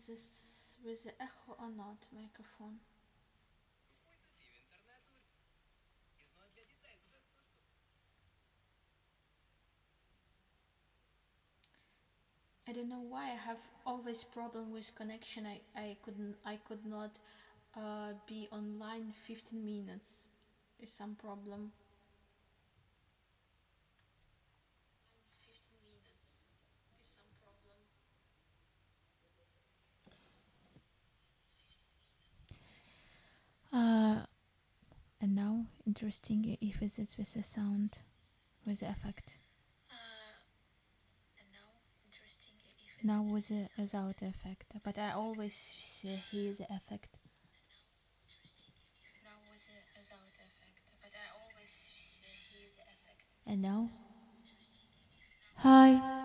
it's with the echo or not microphone. I don't know why I have always problem with connection. I could not be online 15 minutes. Is some problem. Uh, and now interesting if it is with a sound, with the effect. Now with without the effect, but I always hear the effect. And now, hi.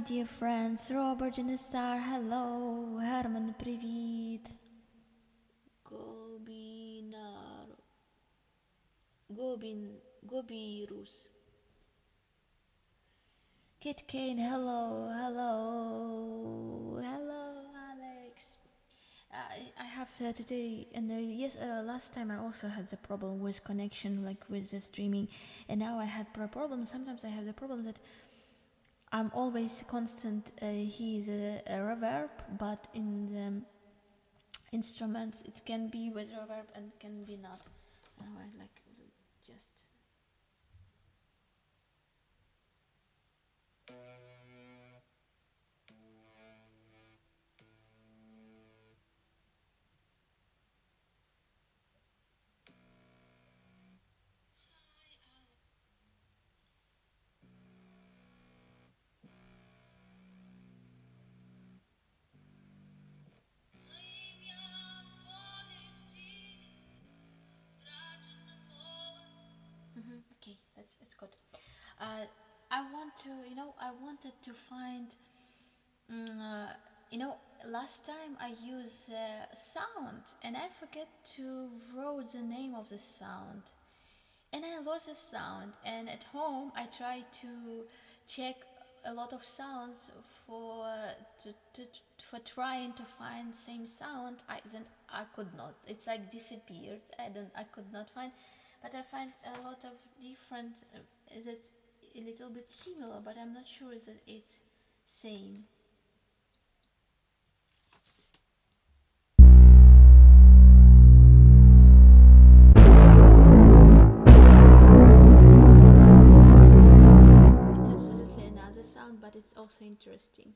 dear friends. Robert in the Star, hello. Herman, привет. Gobinar. Gobirus. Kit Kane, hello, hello, hello, Alex. I have today, and yes, last time I also had the problem with connection, like with the streaming, and now I had problem. Sometimes I have the problem that I'm always constant. He is a reverb, but in the instruments it can be with reverb and can be not. Now I like just. Okay, that's good. Uh, I want to, I wanted to find, mm, uh, last time I used sound and I forget to wrote the name of the sound, and I lost the sound. And at home I tried to check a lot of sounds for for trying to find same sound. I could not. It's like disappeared. I could not find, but I find a lot of different. That's a little bit similar, but I'm not sure that it's same. It's absolutely another sound, but it's also interesting.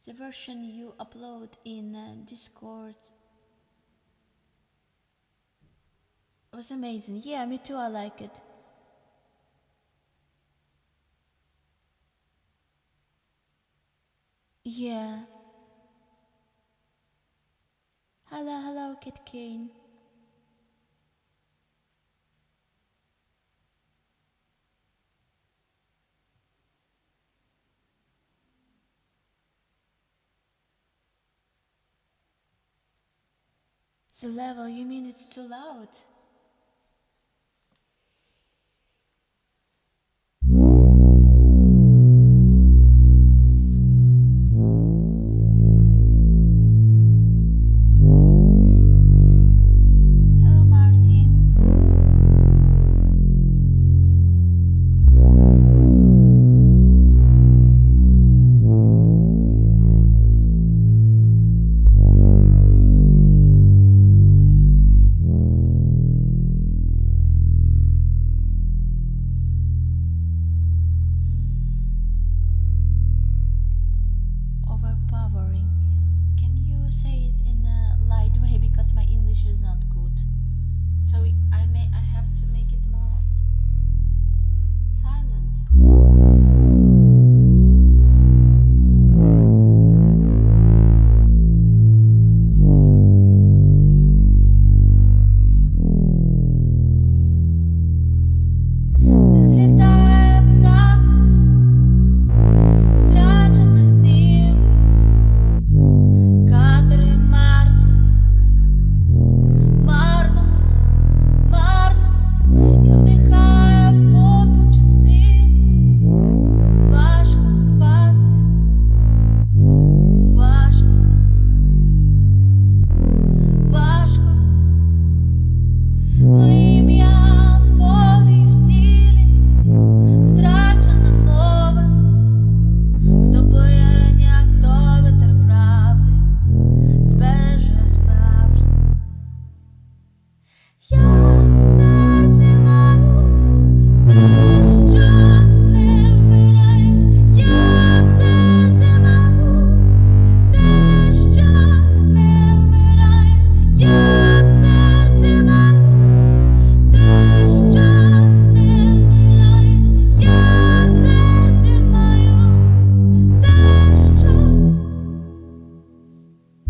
The version you upload in Discord was amazing. Yeah, me too, I like it. Yeah. Hello, hello, Kit Kane. The level, you mean it's too loud? Hello, Martin. Overpowering. Can you say it in a light way because my English is not good? So I have to make it more silent. Взлетая птах, страченных дней, которые марно, марно, марно, я вдыхаю попел чесний, важко впасти, важко, важко, моє ім'я в полі, в тілі, втрачена мова, хто поярення, хто вітер правди, збереже справжнє. Я в серці маю те, що не вмирає. Я в серці маю те, що не вмирає. Я в серці маю те, що не вмирає. Я в серці маю те, що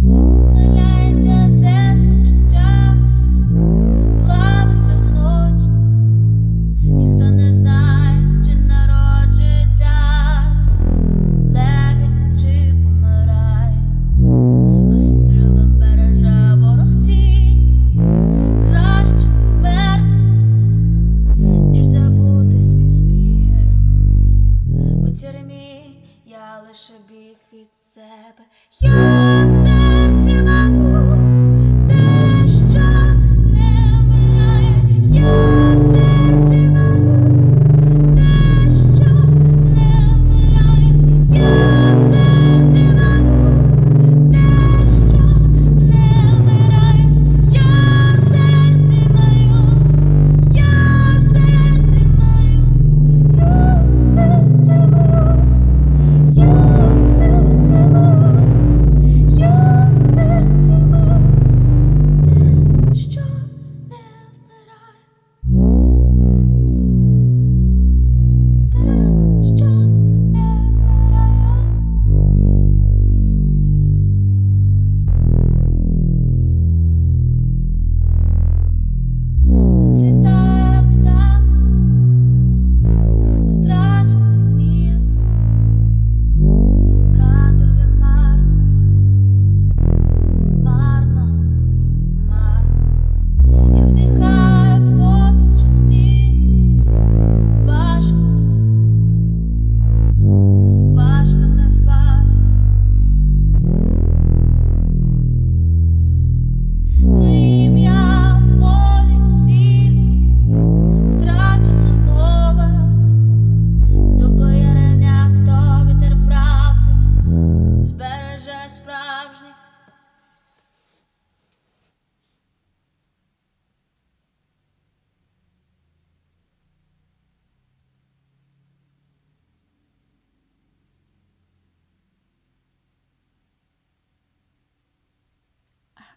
помиляється день почуттям, плавати вночі, ніхто не знає, чи народжується лебідь, чи помирає, розстрілом береже ворог тінь, краще вмерти, ніж забути свій спів. У тюрмі я лише біг від себе. Я в серці маю те, що не вмирає. Я в серці маю те, що не вмирає. Я в серці маю те, що не вмирає. Я в серці маю, я в серці маю, я в серці маю, я в серці маю, я в серці.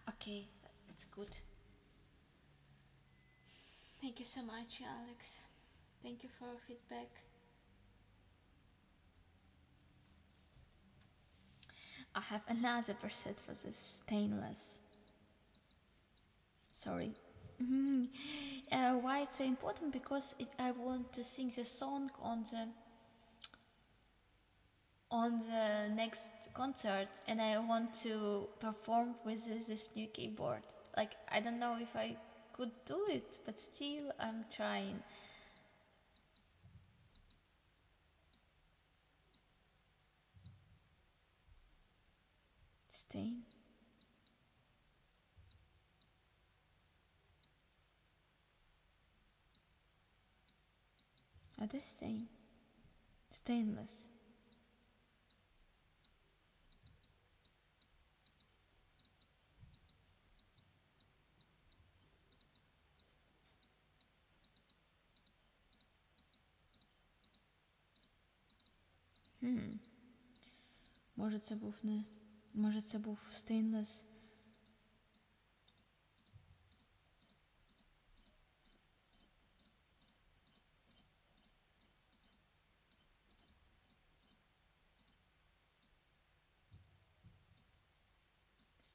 Okay, that's good. Thank you so much, Alex. Thank you for feedback. I have another preset for this stainless. Sorry. Mhm. Why it's so important? Because I want to sing the song on the next concert, and I want to perform with this new keyboard. Like, I don't know if I could do it, but still I'm trying. Stain. Oh, the stain. Stainless. Hmm. Може це був не. Може це був stainless.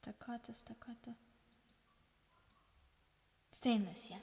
Staccato, staccato. Stainless, yeah.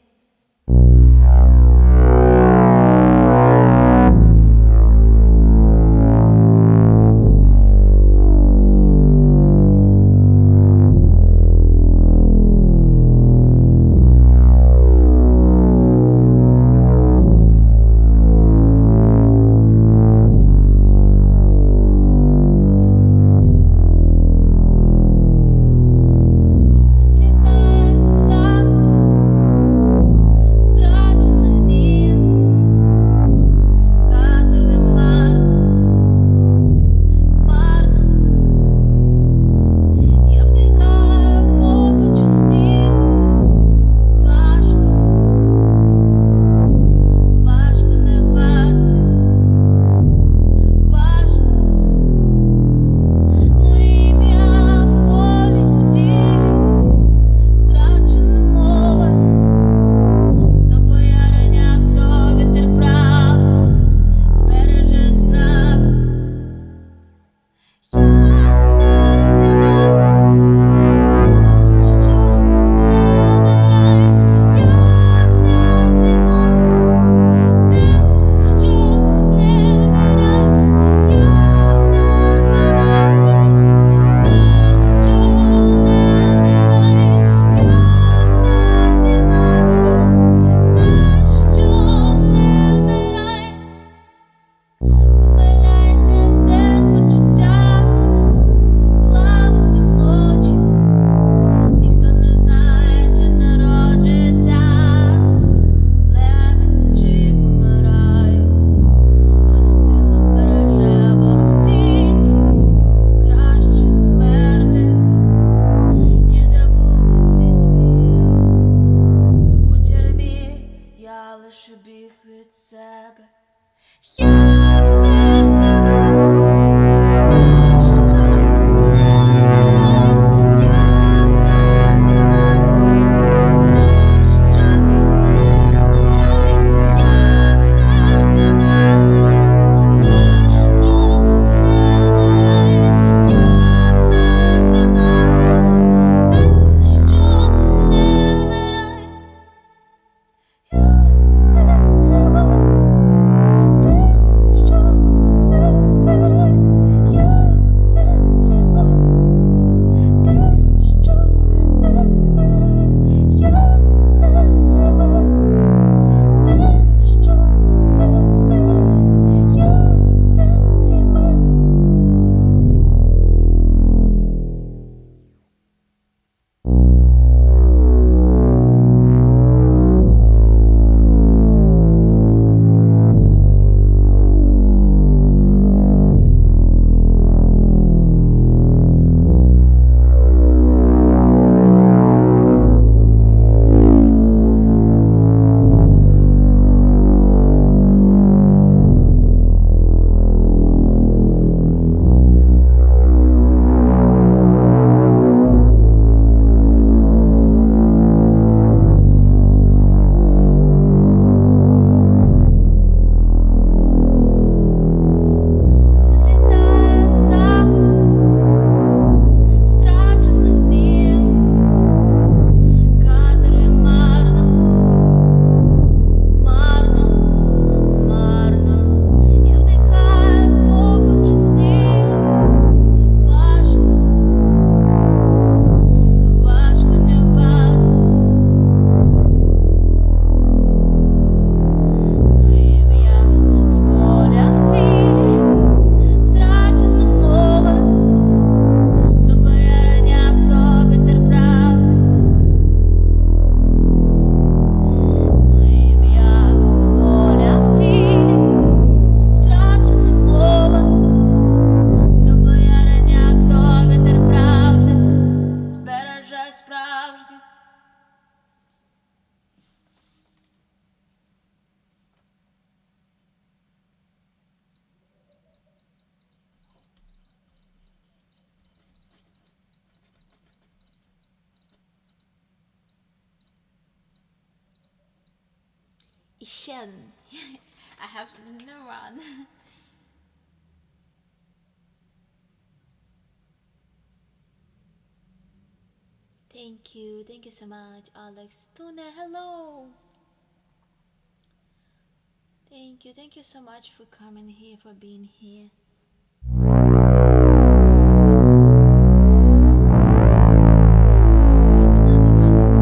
Ishen. I have no one. Thank you so much, Alex. Tuna, hello. Thank you so much for coming here, for being here. It's another one.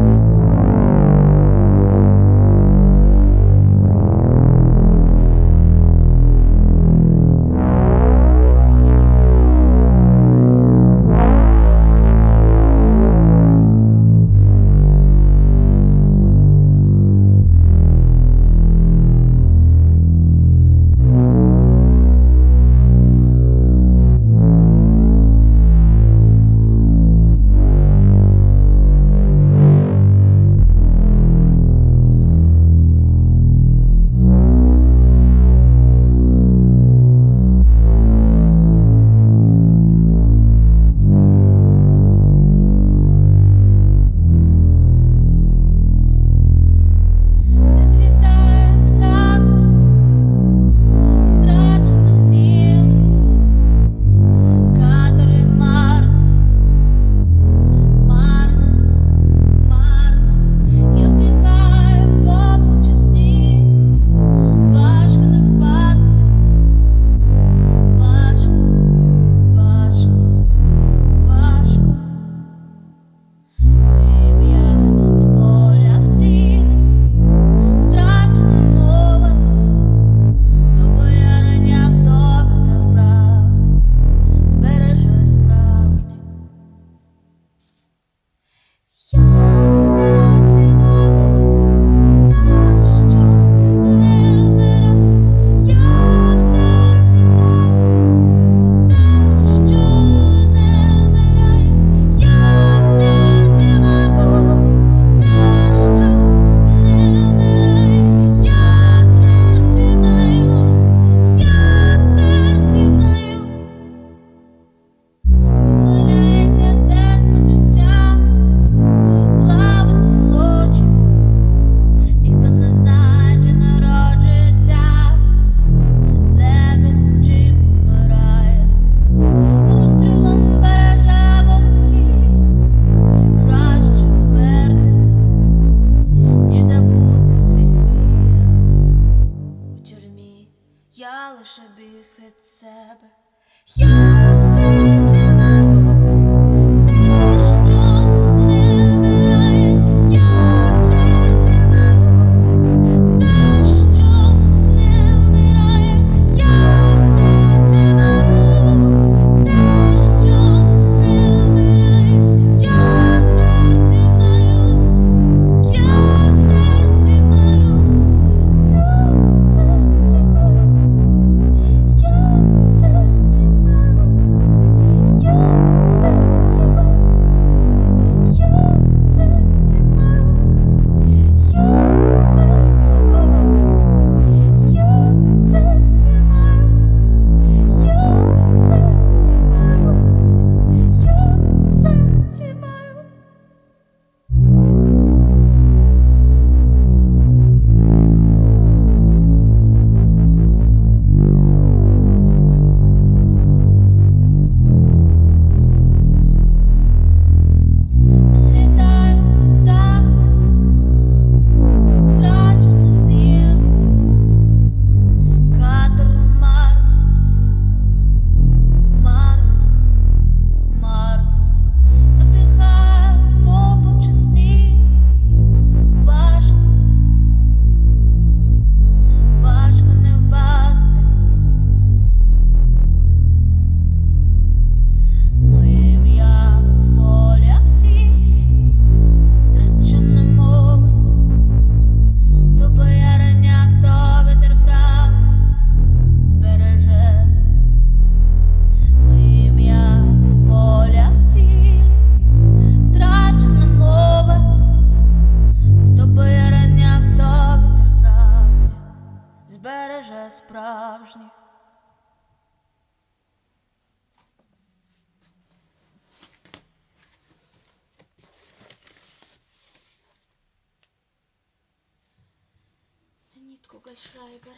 Schreiber.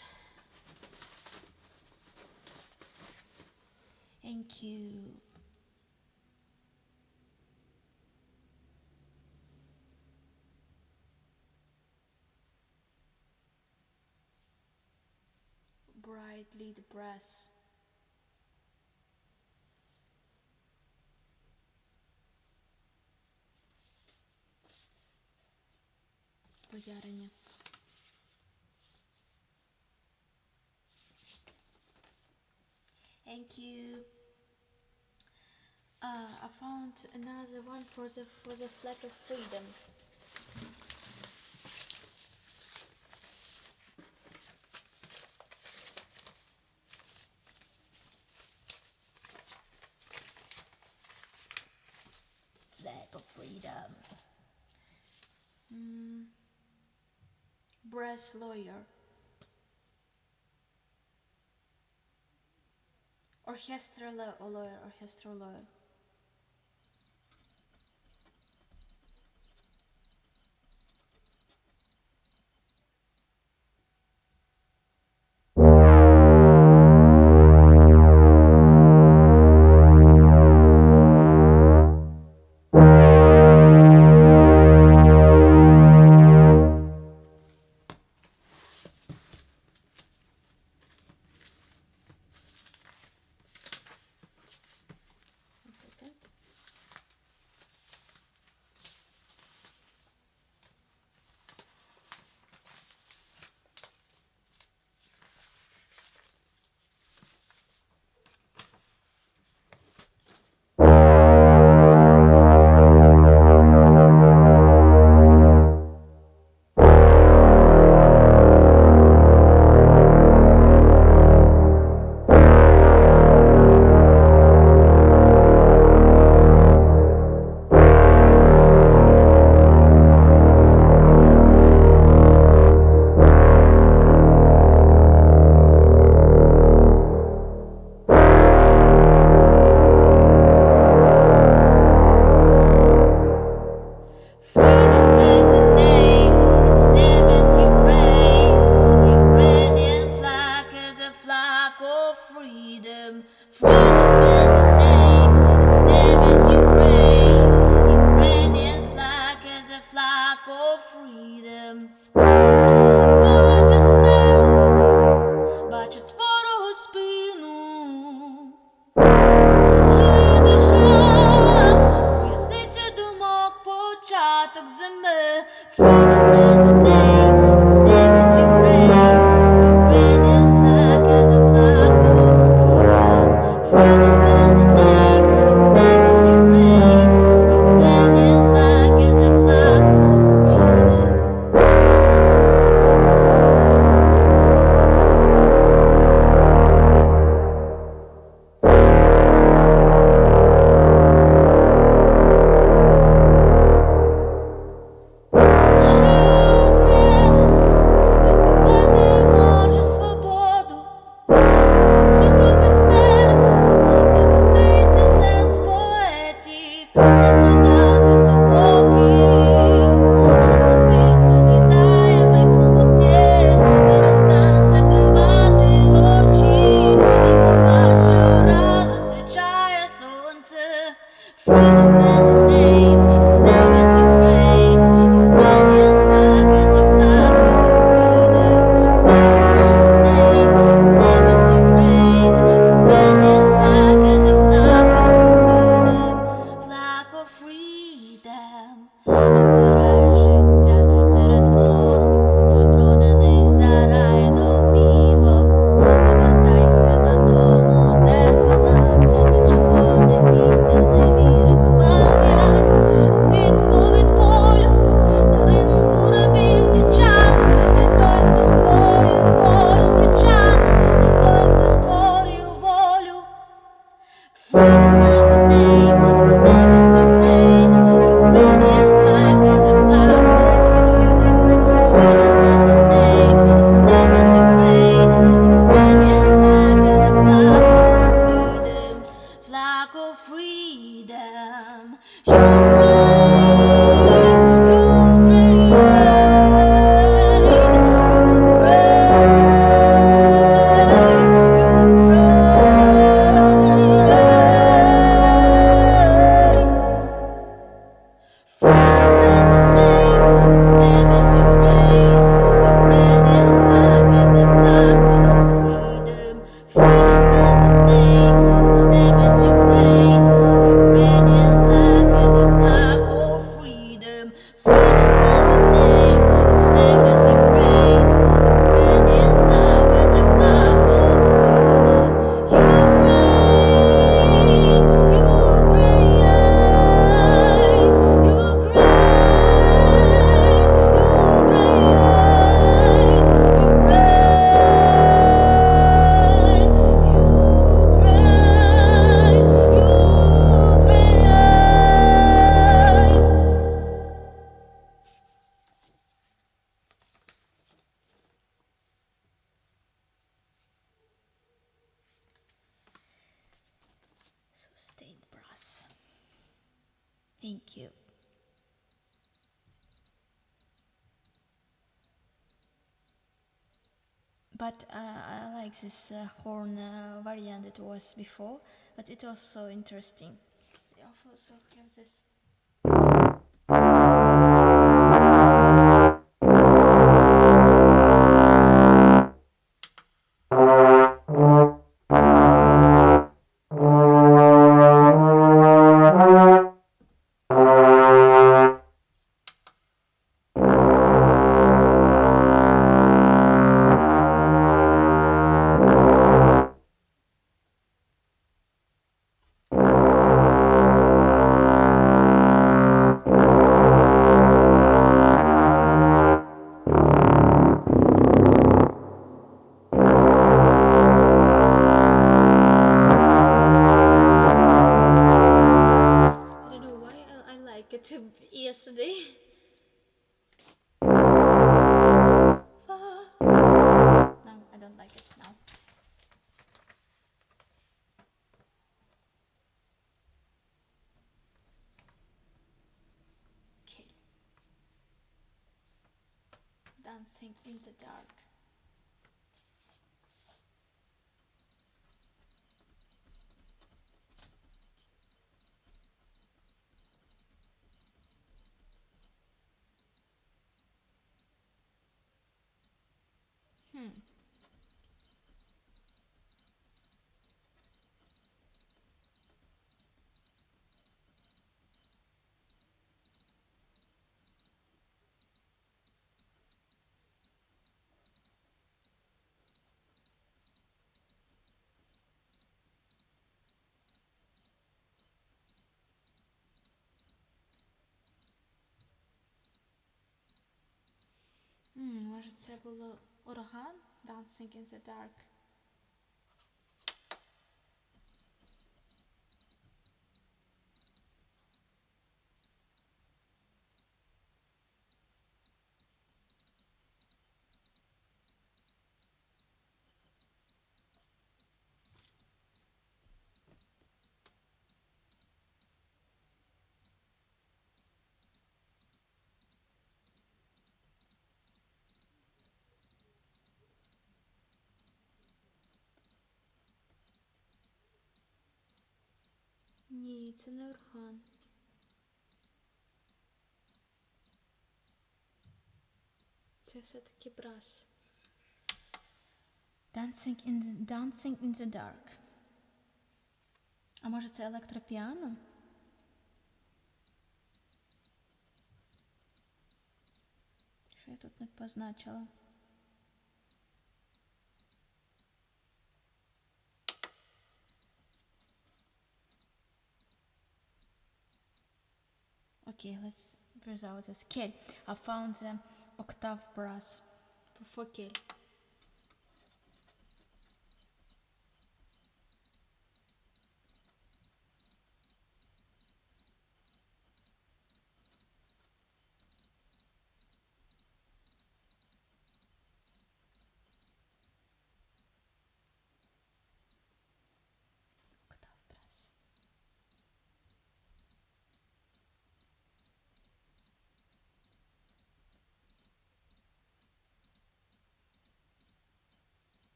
Thank you. Brightly the brass. Boярыня. Thank you. I found another one for the flag of freedom. Flag of freedom. Brass lawyer. Orchestral lawyer. Thank you. But I like this horn variant it was before, but it was so interesting. I also have this. Yesterday. No, I don't like it now. Okay. Dancing in the dark. Може це було ураган? Dancing in the dark. Ні, це не ураган. Це все-таки брас. Dancing in the dark. А може це електропіано? Що я тут не позначила? Okay, let's resolve this. Okay, I found the octave brass for K.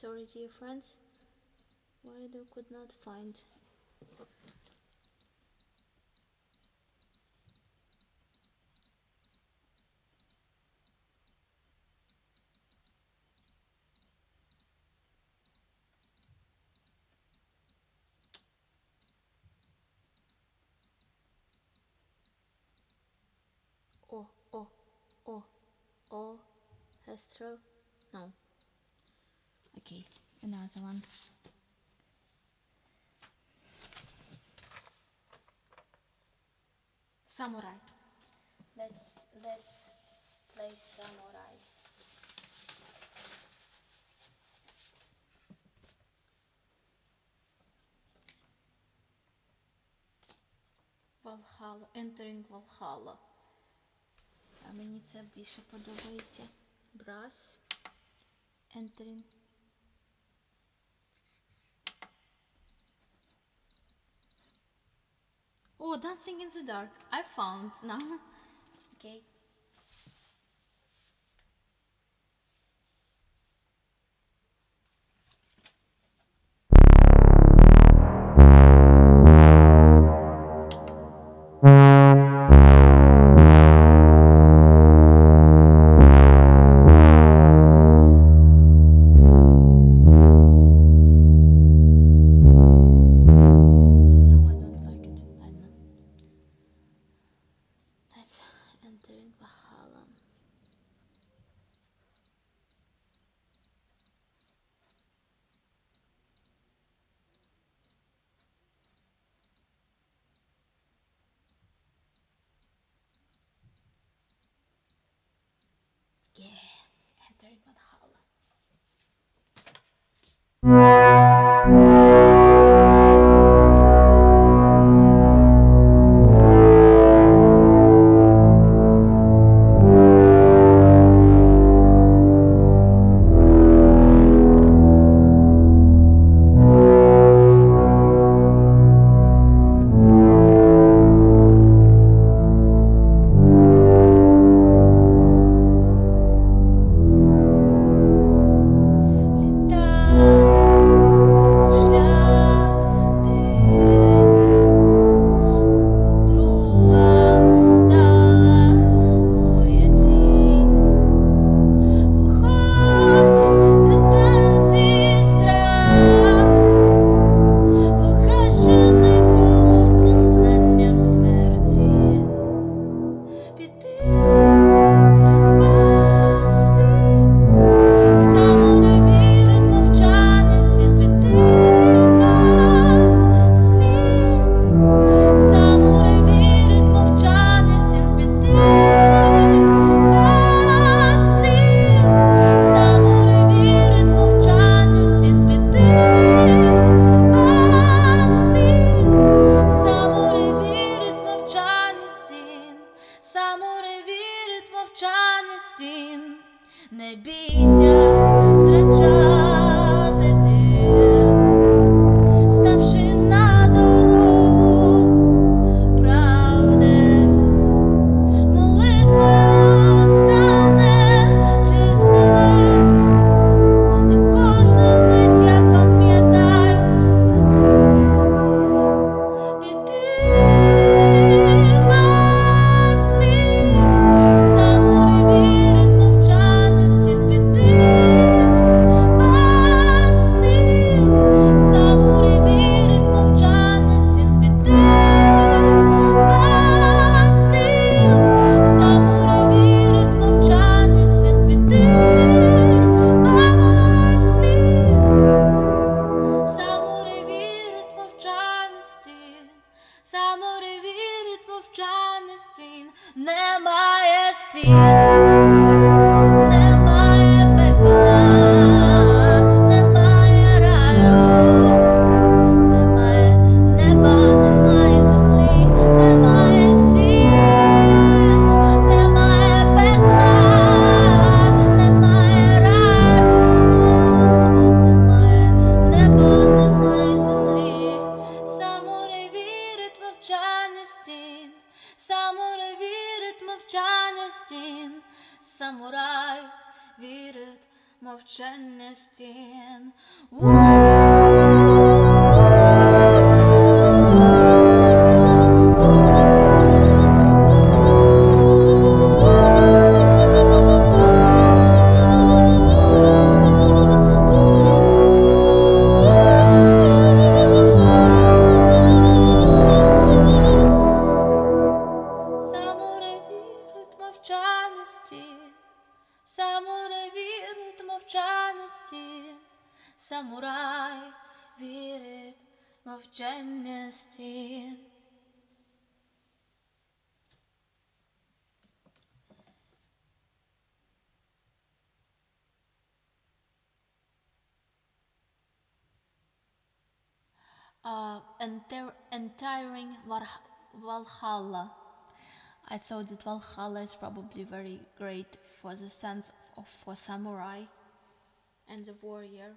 Sorry, dear friends, why I could not find. Oh, Hestral? No. Okay, another one. Samurai. Let's play samurai. Valhalla, entering Valhalla. А мені це більше подобається. Brass, entering Oh, Dancing in the Dark. I found now. Okay. No, I don't like it. I don't know. Let's entering Valhalla. Yeah, entering Valhalla. Не бійся втрачати дім, ставши на дорогу правди, молитвою стане чистий лист, ти кожна мить, я пам'ятай, танець смерті, піди без слів, самури вірить мовчаний стін, піди без слів, самури вірить мовчаний стін, піди без слів, самури вірить мовчаний стін, піди без слів, самури вірить мовчаний стін, самури вірить мовчаний стін, немає стін, немає пекла, немає раю, немає неба, немає землі, немає стін, немає пекла, немає раю, немає неба, немає землі, самури вірить мовчаний стін, самури вірить мовчаний стін, самурай вірить мовчання стін. Самури вірить мовчання стін, самури вірить мовчання стін, самурай вірить мовчання стін. Entering Valhalla. I thought that Valhalla is probably very great for the sense of for samurai and the warrior.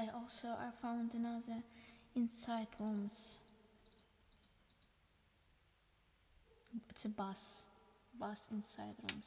I found another inside rooms. It's a bus inside rooms.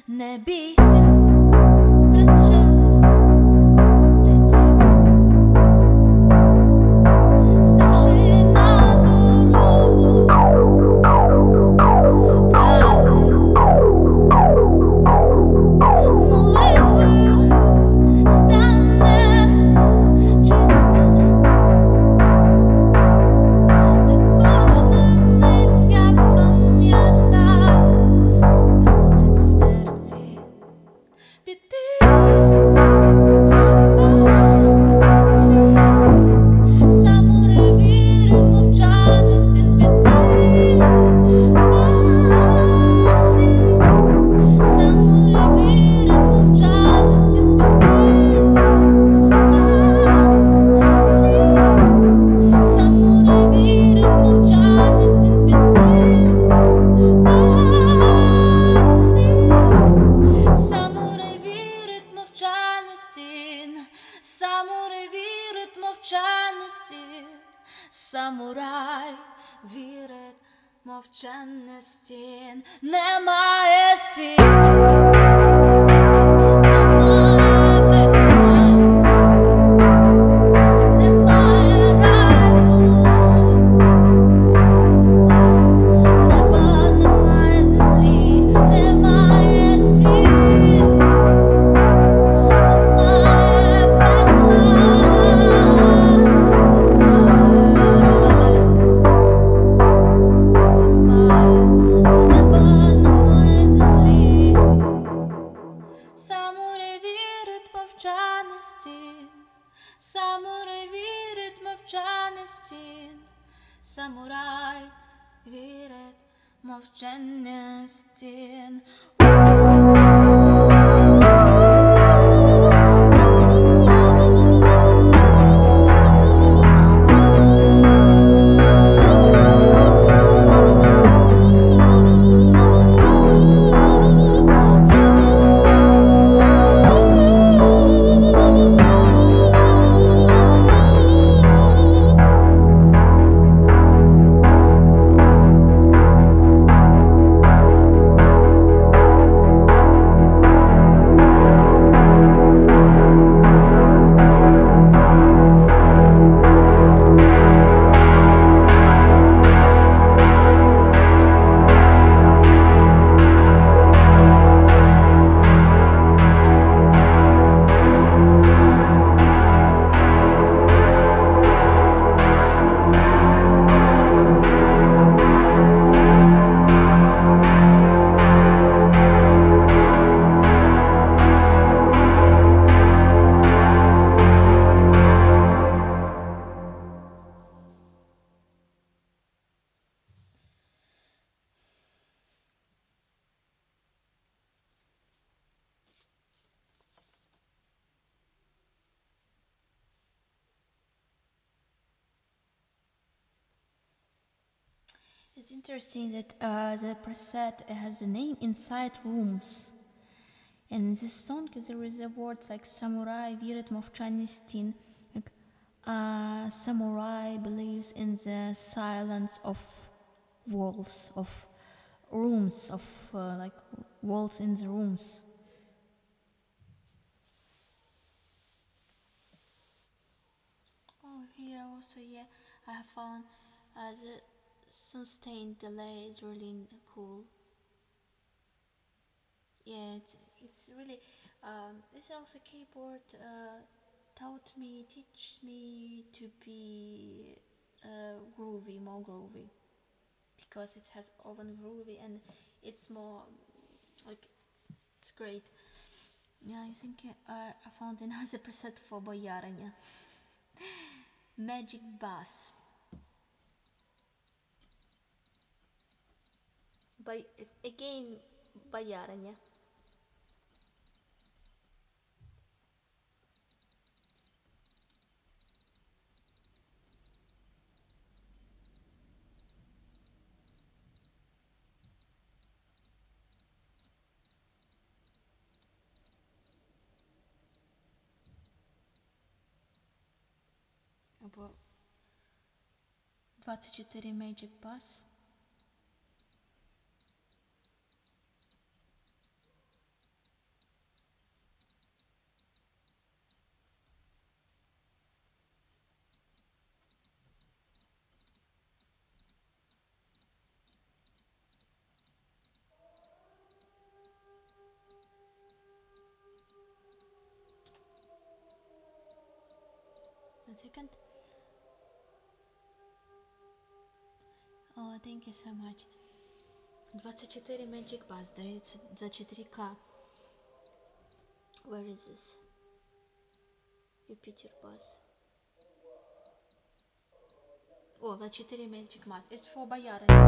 Не бійся, втрачай, дай дім, ставши на дорогу правди, молитвою стане чистий лист, де кожна мить я пам'ятаю конець смерті. Піти без сліз, самуреві мовчаний стін. Піти без сліз, самуреві мовчаний стін. Піти без сліз, самуреві мовчаний стін. Самурай вірить мовчання стін. Немає стін, немає пекла, немає раю, неба, немає землі, немає стін, немає пекла. Самурай вірить мовчання стін. It's interesting that the preset has a name inside rooms. And in this song there is a words like samurai вірить мовчання стін. Like, samurai believes in the silence of walls, of rooms, of like walls in the rooms. Oh, here also, yeah, I have found the sustained delay is really cool. Yeah, it's really this also keyboard teach me to be groovy, more groovy, because it has oven groovy and it's more like it's great. Yeah, I think I found another preset for boyaranya. Magic bass. By again boyaranya. Або 24 Magic Bass. A second. Oh, thank you so much. 24 Magic Bass, there is 24K. Where is this? Jupiter Bass. Oh, 24 Magic Bass. It's for boyaranya.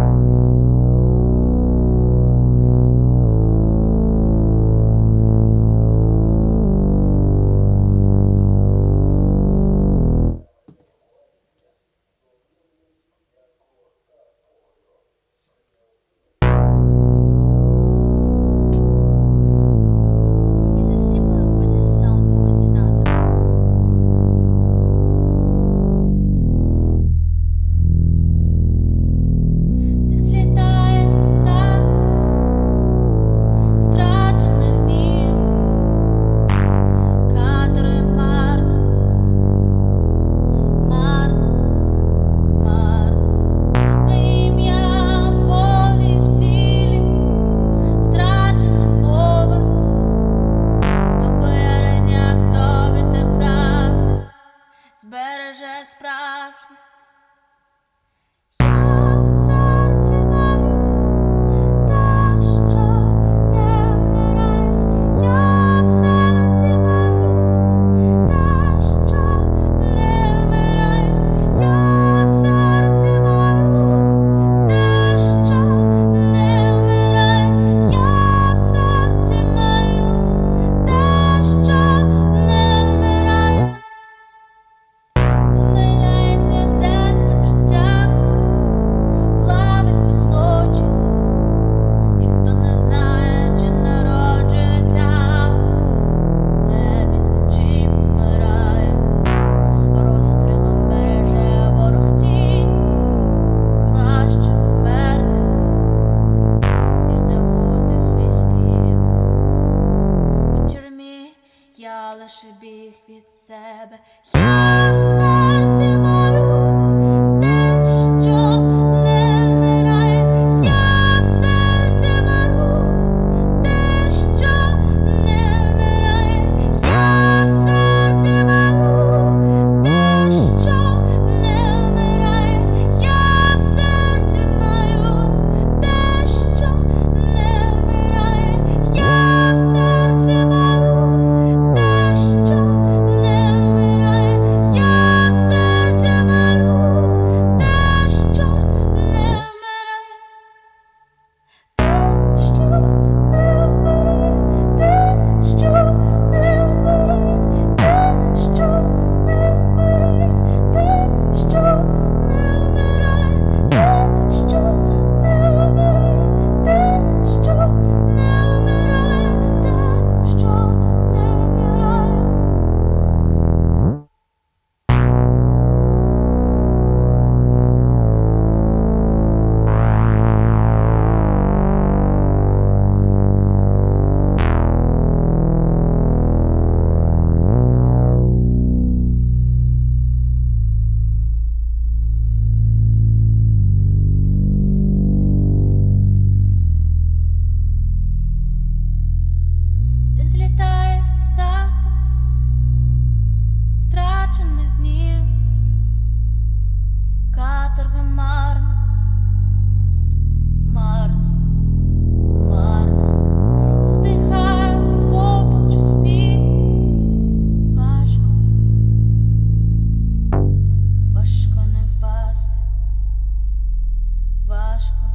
важко.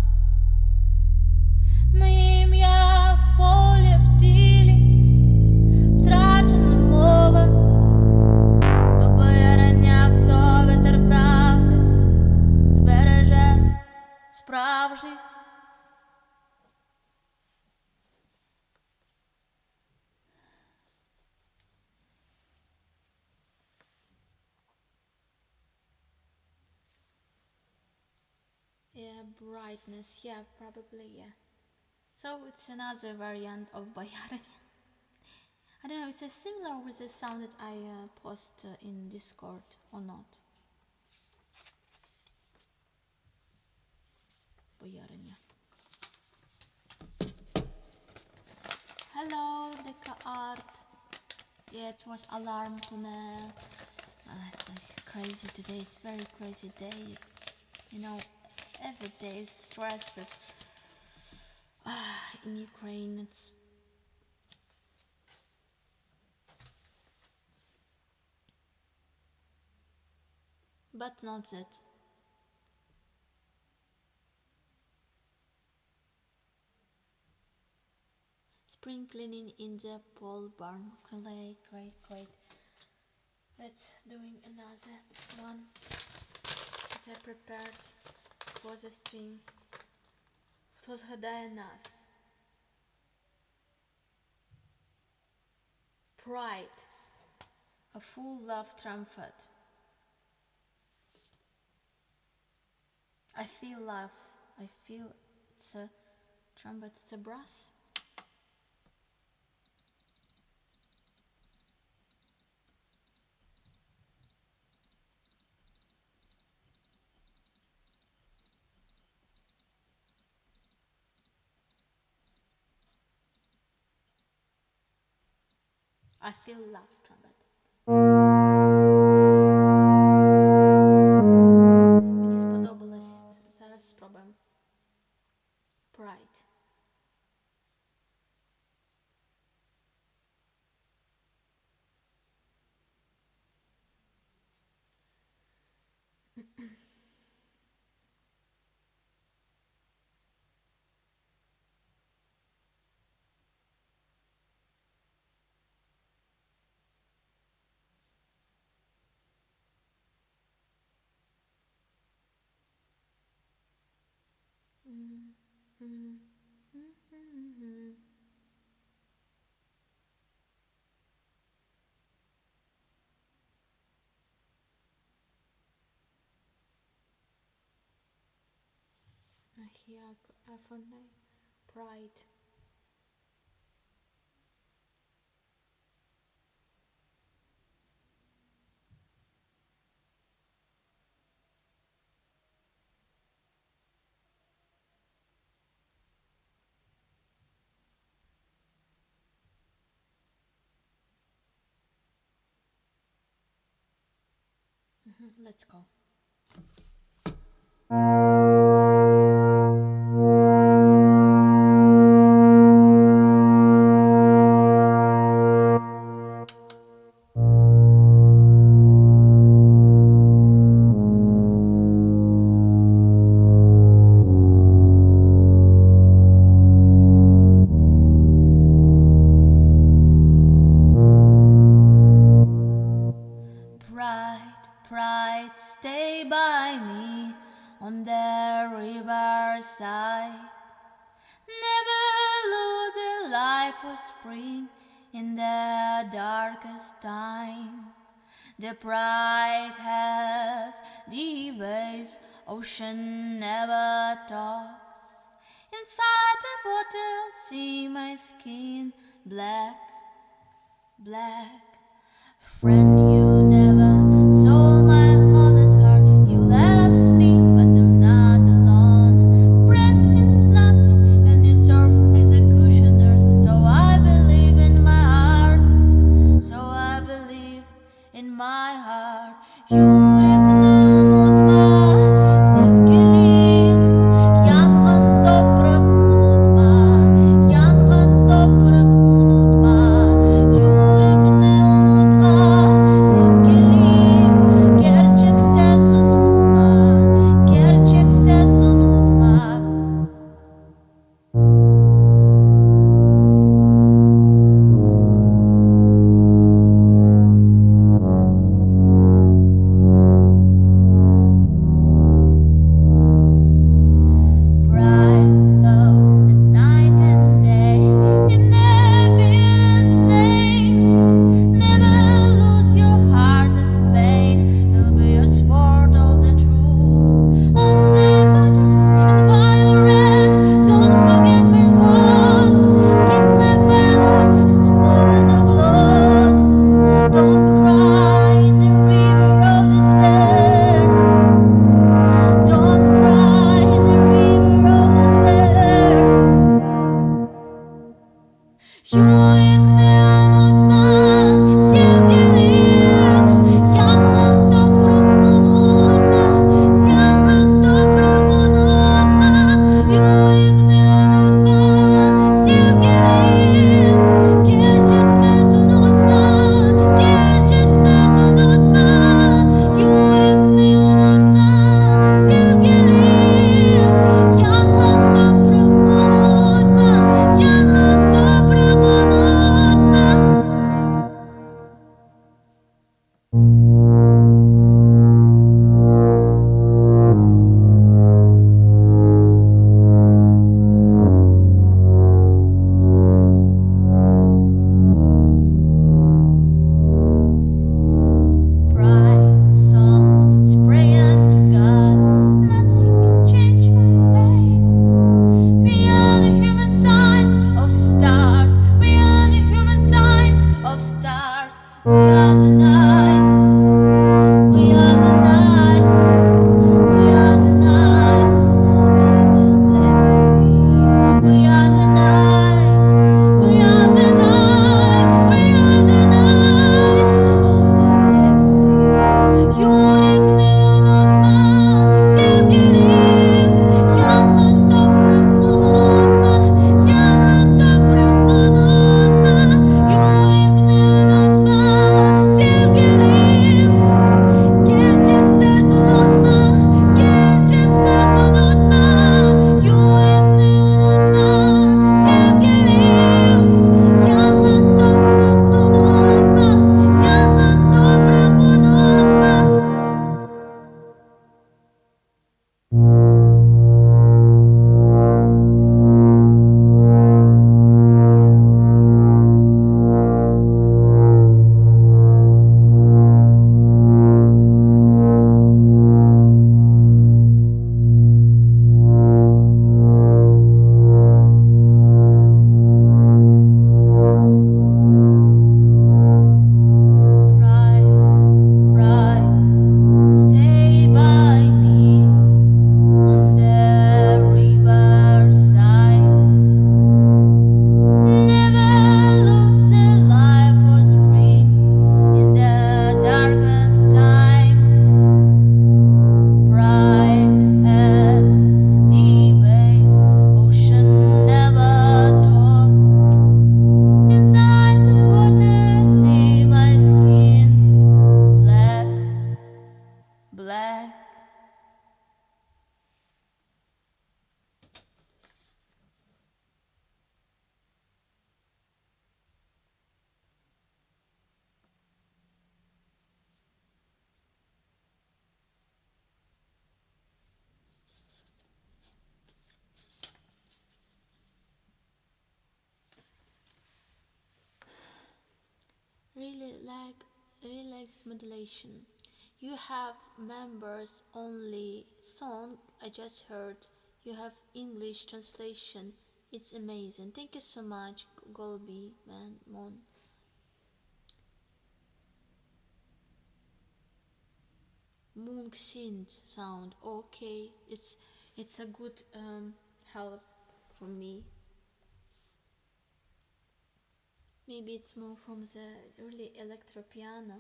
Моє ім'я в полі, в тілі, втрачена мова. Хто боярення, хто вітер правди збереже справжній. Yeah, brightness. Yeah, probably, yeah. So it's another variant of Boyarin. I don't know, is it similar with the sound that I post in Discord or not? Boyarinya. Hello, Deka Art. Yeah, it was alarm tunnel. It's like crazy today. It's very crazy day. You know, every day is stress. In Ukraine, it's but not that. Spring cleaning in the pole barn. Okay, great. Let's doing another one that I prepared for the stream. Хто згадає нас? Pride. A full love trumpet. I feel love. I feel it's a trumpet, it's a brass. I feel love trumpet. Мені сподобалось. Зараз спробуємо. Pride. Here I found my pride. Let's go. Pride, stay by me on the riverside. Never lose the life of spring in the darkest time. The pride hath the waves, ocean never talks. Inside the water, see my skin black. Friend, you never saw my honest heart. You left me, but I'm not alone. Bread means nothing when you serve executioners. So I believe in my heart. really like this modulation. You have members only song I just heard. You have English translation. It's amazing. Thank you so much, Golby man Mon. Moon synth sound. Okay, it's a good help for me. Maybe it's more from the early electro piano.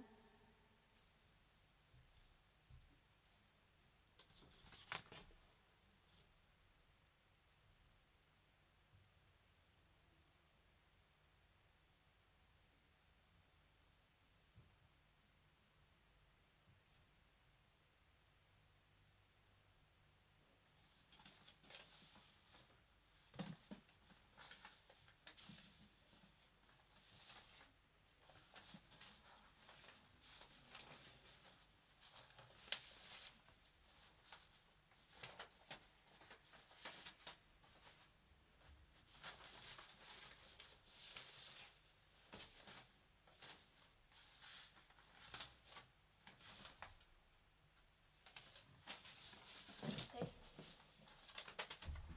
Цей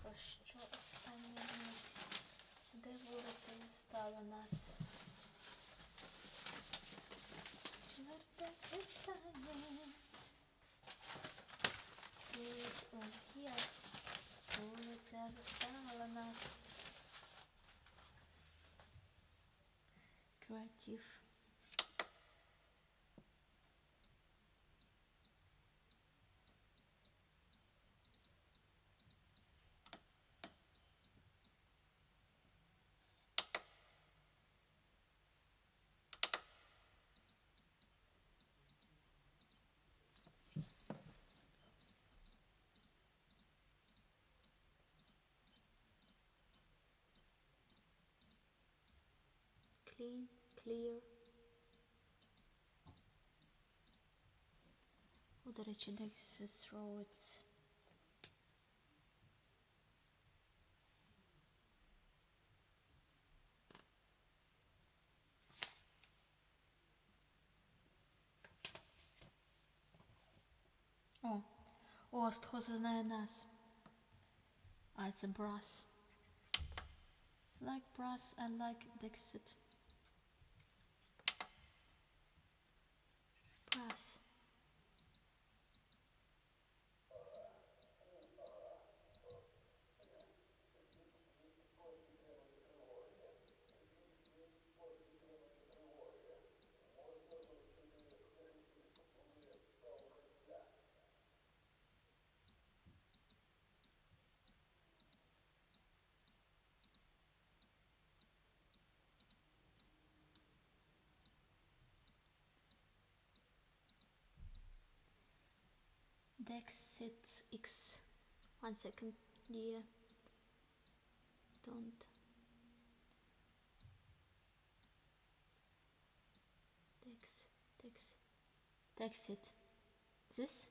про що останні мить? Де вулиця застала нас? Четверте останнє. Тут є. Вулиця застала нас. Креатив. Clean, clear. О, до речі, десь throats. О, хто знає нас. It's a brass. Like brass, I like Dixit. Brass. Dexit X. 1 second, dear. Don't. Dexit. This?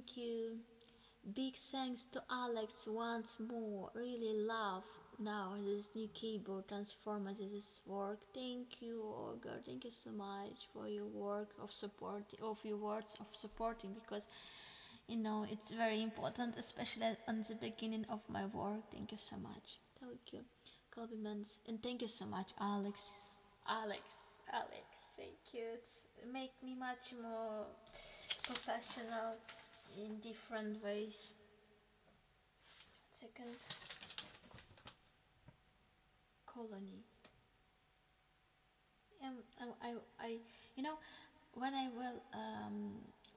Thank you. Big thanks to Alex once more. Really love now this new keyboard transforms this work. Thank you, Olga. Thank you so much for your work of support, of your words of supporting, because it's very important, especially on the beginning of my work. Thank you so much. Thank you. Compliments, and thank you so much, Alex. Alex, Alex. Thank you. It's make me much more professional in different ways. Second, colony. I you know when I will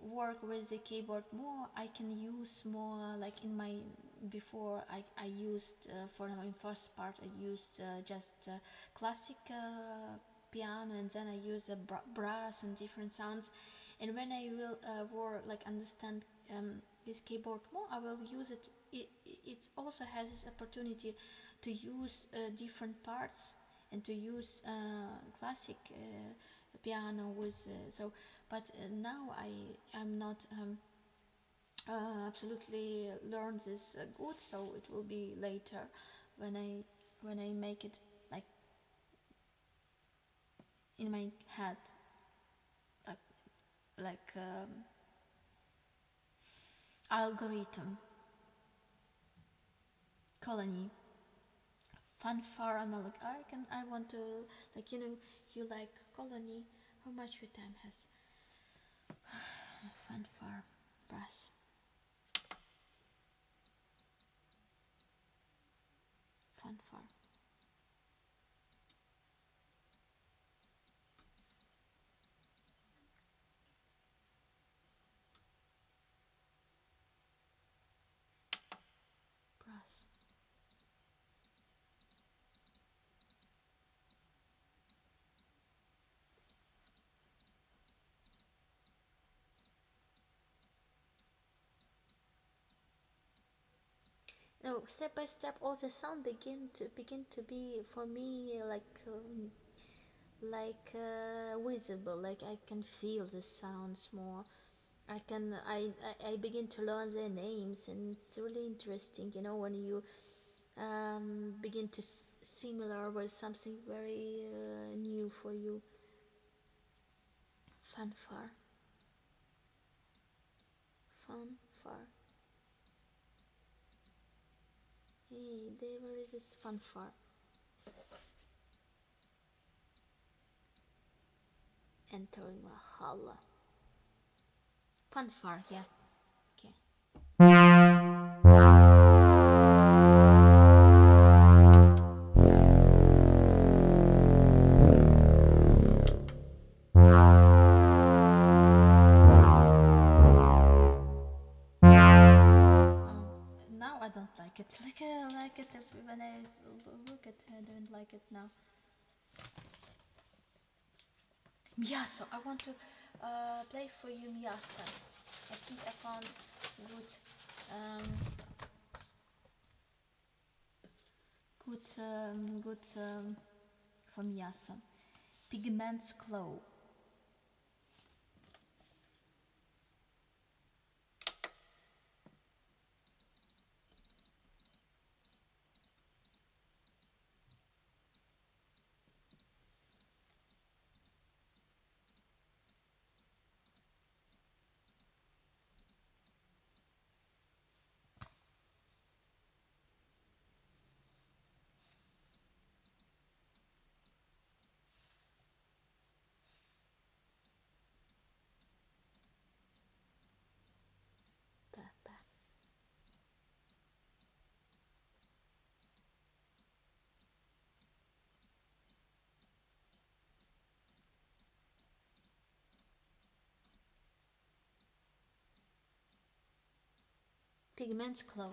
work with the keyboard more, I can use more, like in my before I used for my first part I used just classic piano, and then I use a brass and different sounds. And when I will work, like understand this keyboard more, I will use it. It also has this opportunity to use different parts and to use classic piano with but now I'm not absolutely learn this good, so it will be later when I make it like in my head, like like algorithm. Colony, fanfare analog. I want to, like, you like colony. How much your time has? Fanfare brass. Fanfare. Brass. No, step by step, all the sound begin to be for me like visible. Like I can feel the sounds more. I begin to learn their names, and it's really interesting. When you begin to similar with something very new for you. Fanfare, fanfare. Hey, there is this fanfare. Entering Valhalla. Fanfare, yeah. Okay. Now I don't like it. Like I like it when I look at it. I don't like it now. Miyaso. I want to play for you Miyaso. I think I found good, um, good for Miyaso. Pigment's Claw. Pigment's Claw.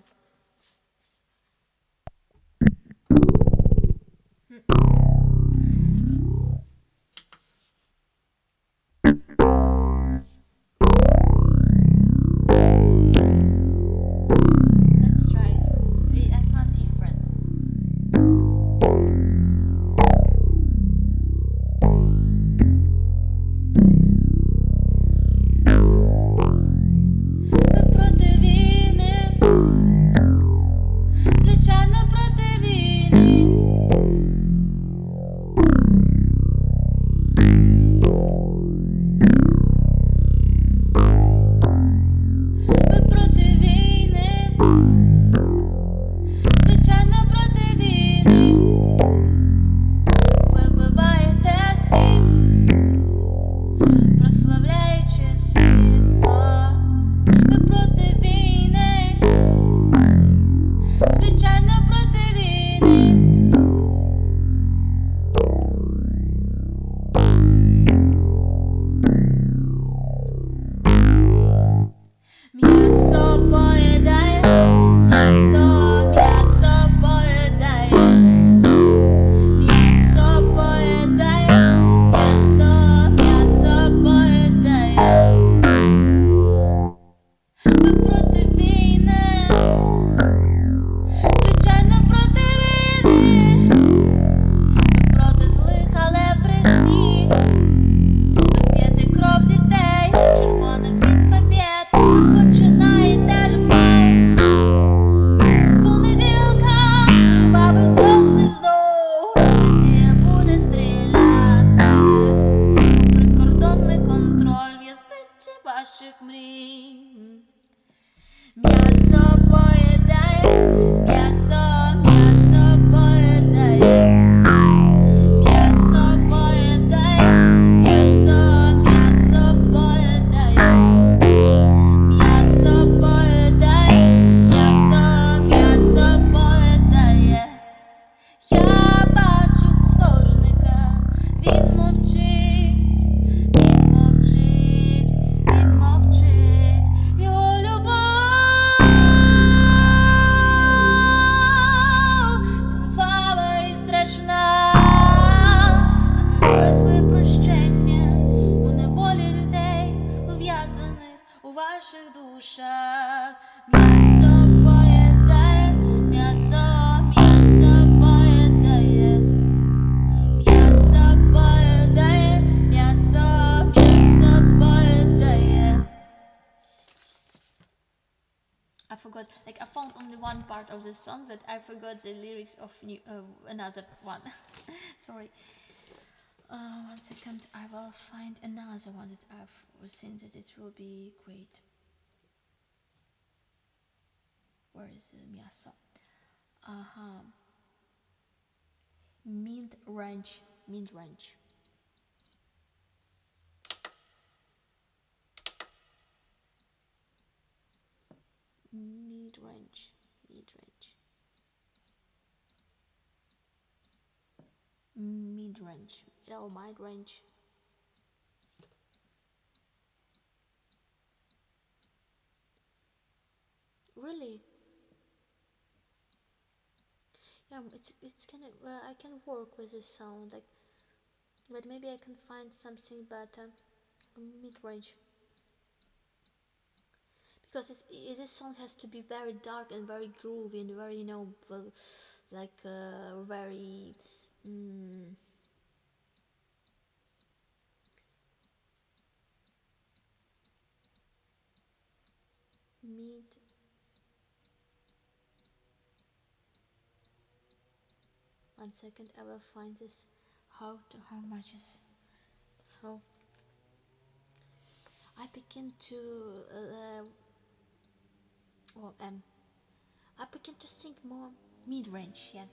Let's try it. I found different. The звичайно проти війни. Ви проти війни, звичайно проти війни. Ви вбиваєте світ, прославляючи світло. Ви проти війни, звичайно проти війни. М'ясо поїдає, м'ясо поїдає, м'ясо поїдає, м'ясо поїдає. Ви проти війни, звичайно проти війни. Ви проти злих, але брехні. Ви п'єте кров дітей, червоних від пап'єт. Ви починаєте любов з понеділка, кривавий грозний знов. Надія буде стріляти у прикордонний контроль в'язниці ваших мрій. М'ясо поїдає, м'ясо поїдає, м'ясо поїдає, м'ясо поїдає, м'ясо поїдає, м'ясо поїдає. Я бачу художника, він мовчить, він мовчить, він мовчить. Його любов кривава і страшна, намалює своє прощення у неволі людей, ув'язаних у ваших душах. М'ясо поїдає, м'ясо поїдає, м'ясо поїдає, м'ясо поїдає. I forgot, like I found only one part of the song that I forgot the lyrics of another one. Sorry. 1 second, I will find another one that I've seen that it will be great. Where is the miaso? Mid-range. Mid-range. Mid-range. Mid-range. Mid-range. Oh, mid-range. Really? Yeah, it's kind of I can work with this sound, like, but maybe I can find something better. Mid-range, because this song has to be very dark and very groovy and very, well, like very mid. One second, I will find this. How much is how I begin to I begin to think more mid-range, yeah.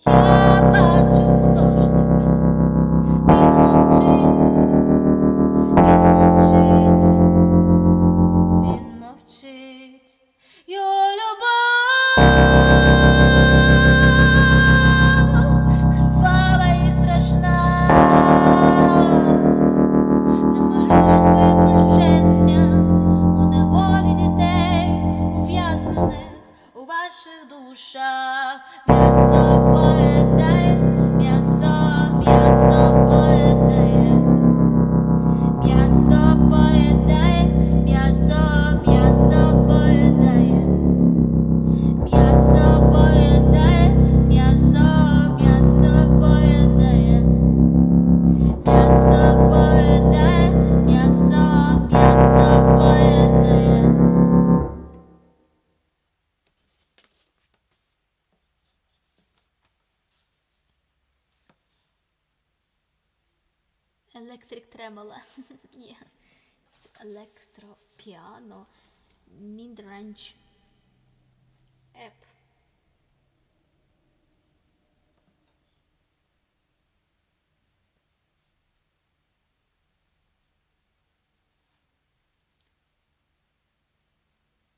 Я бачу художника, він мовчить, його любов кривава і страшна, намалює своє прощення у неволі дітей, ув'язнених у ваших душах. М'ясо поїдає, м'ясо поїдає, м'ясо поїдає, м'ясо поїдає, м'ясо поїдає, м'ясо поїдає, м'ясо поїдає, м'ясо поїдає. Electric tremolo. Yeah, it's electro piano mid-range app.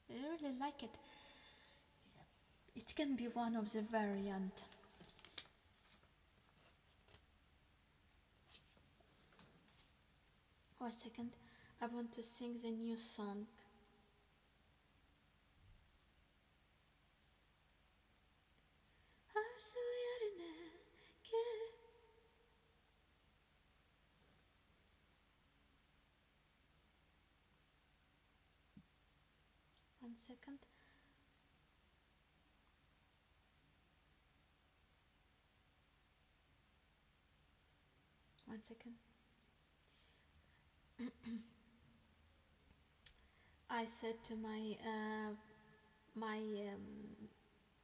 I really like it. It can be one of the variant. Oh, a second. I want to sing the new song. One second. One second. I said to my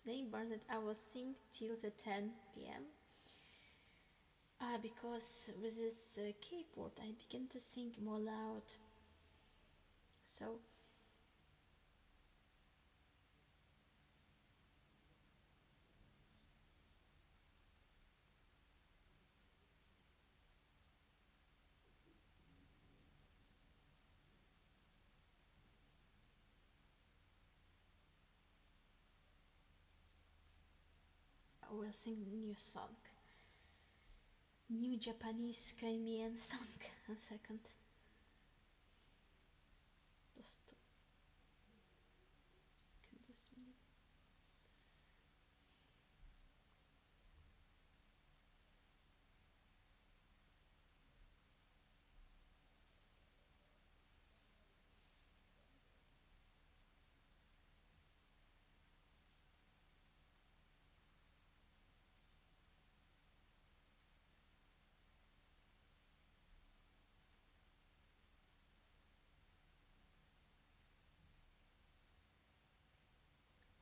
neighbor that I will sing till the 10 p.m. Because with this keyboard I begin to sing more loud. So I will sing a new song. New Japanese Crimean song. A second.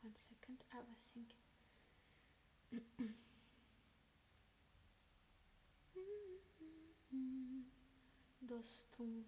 One second, I will sing. Dostum.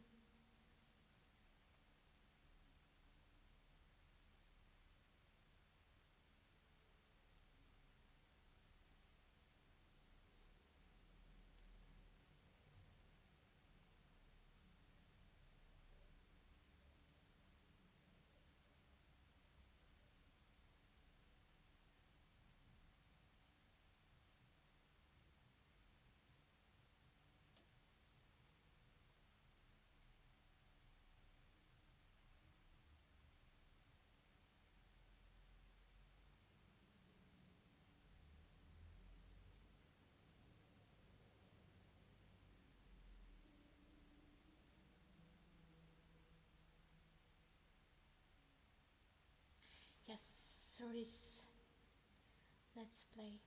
Yes, sorry. Let's play.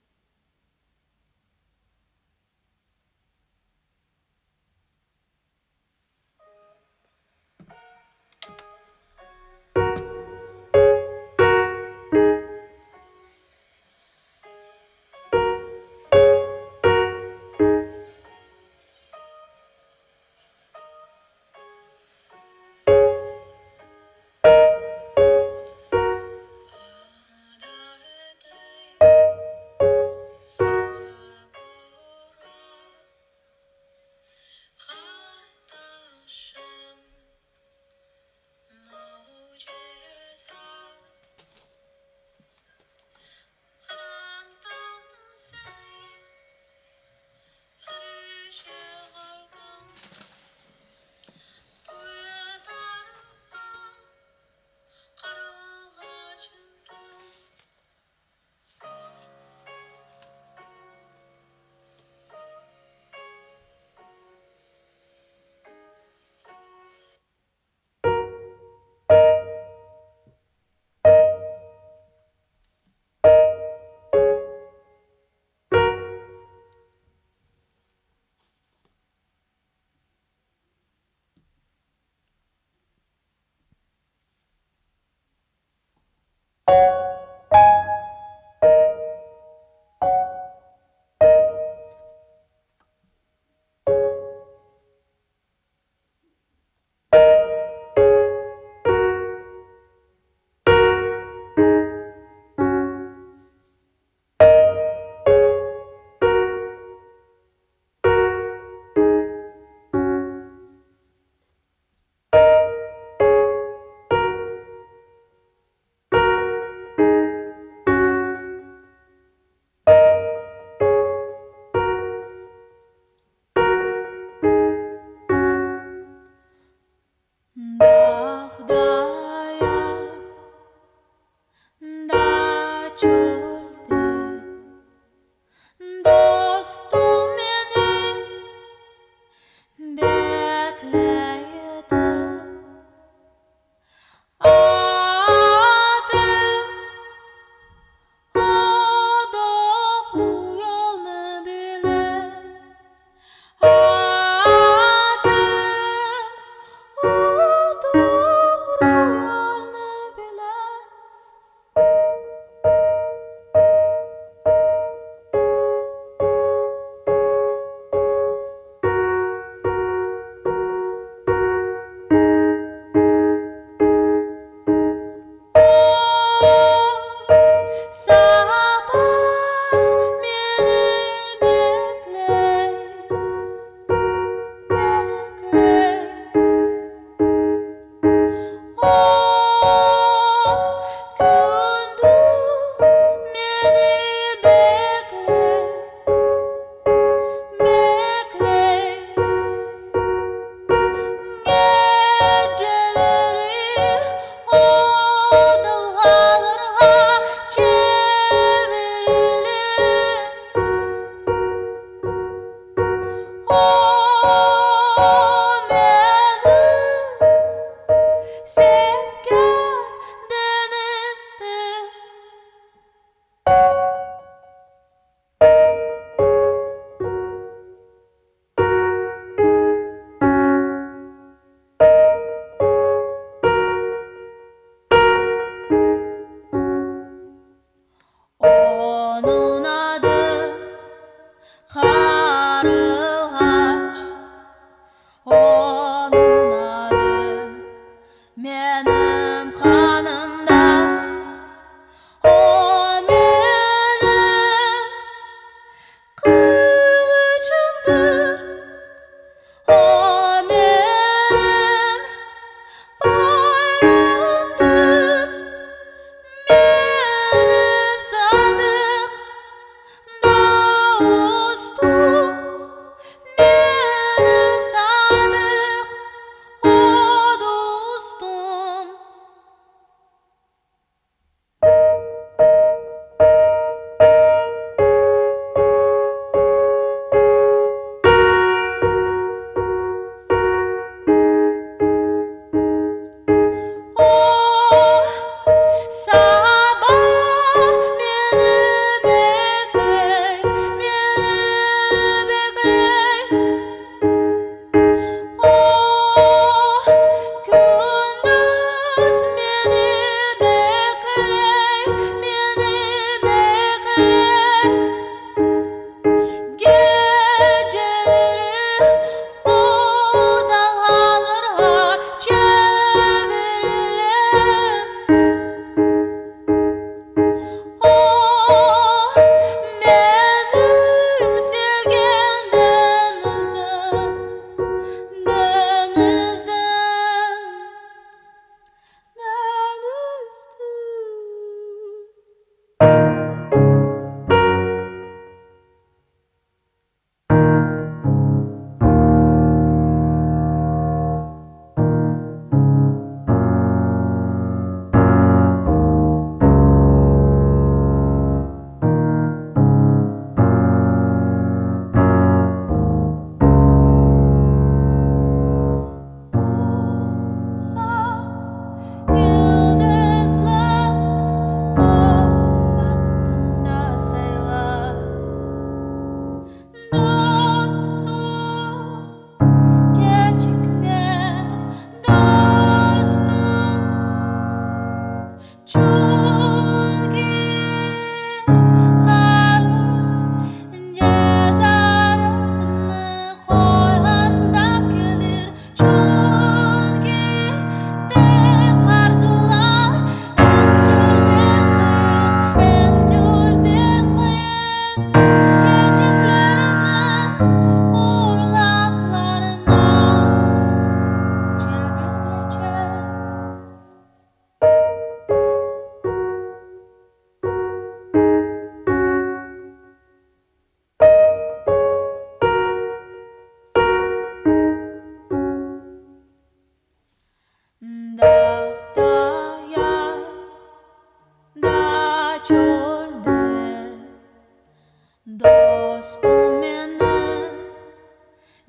Dostum beni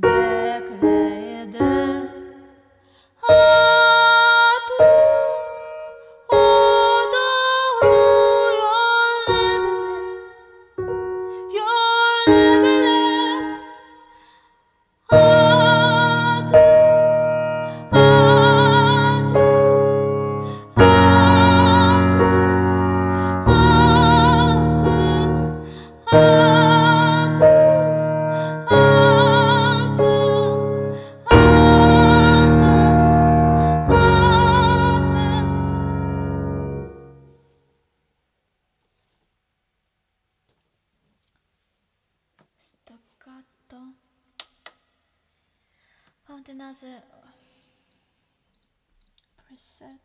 bekledi. Hadi o doğru yol bile. Hadi, hadi, Staccato. Found another preset.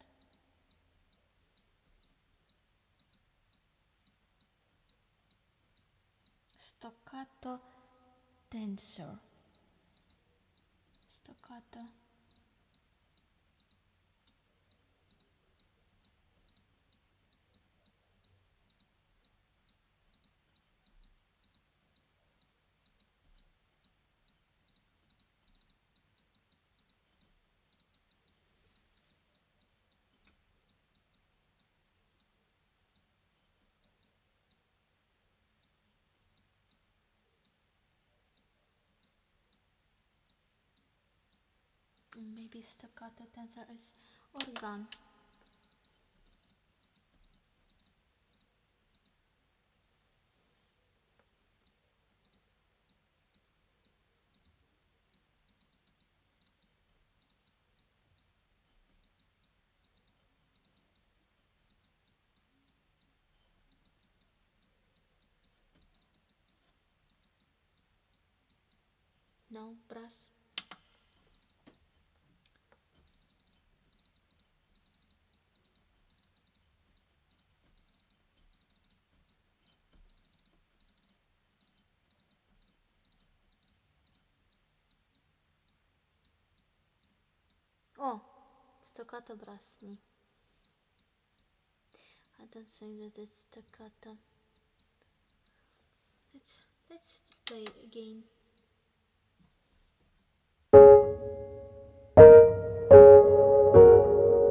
Staccato tensor. Staccato. Maybe staccato tensor is organ. No, brass. Oh, staccato brass. I don't think that it's staccato. Let's play again.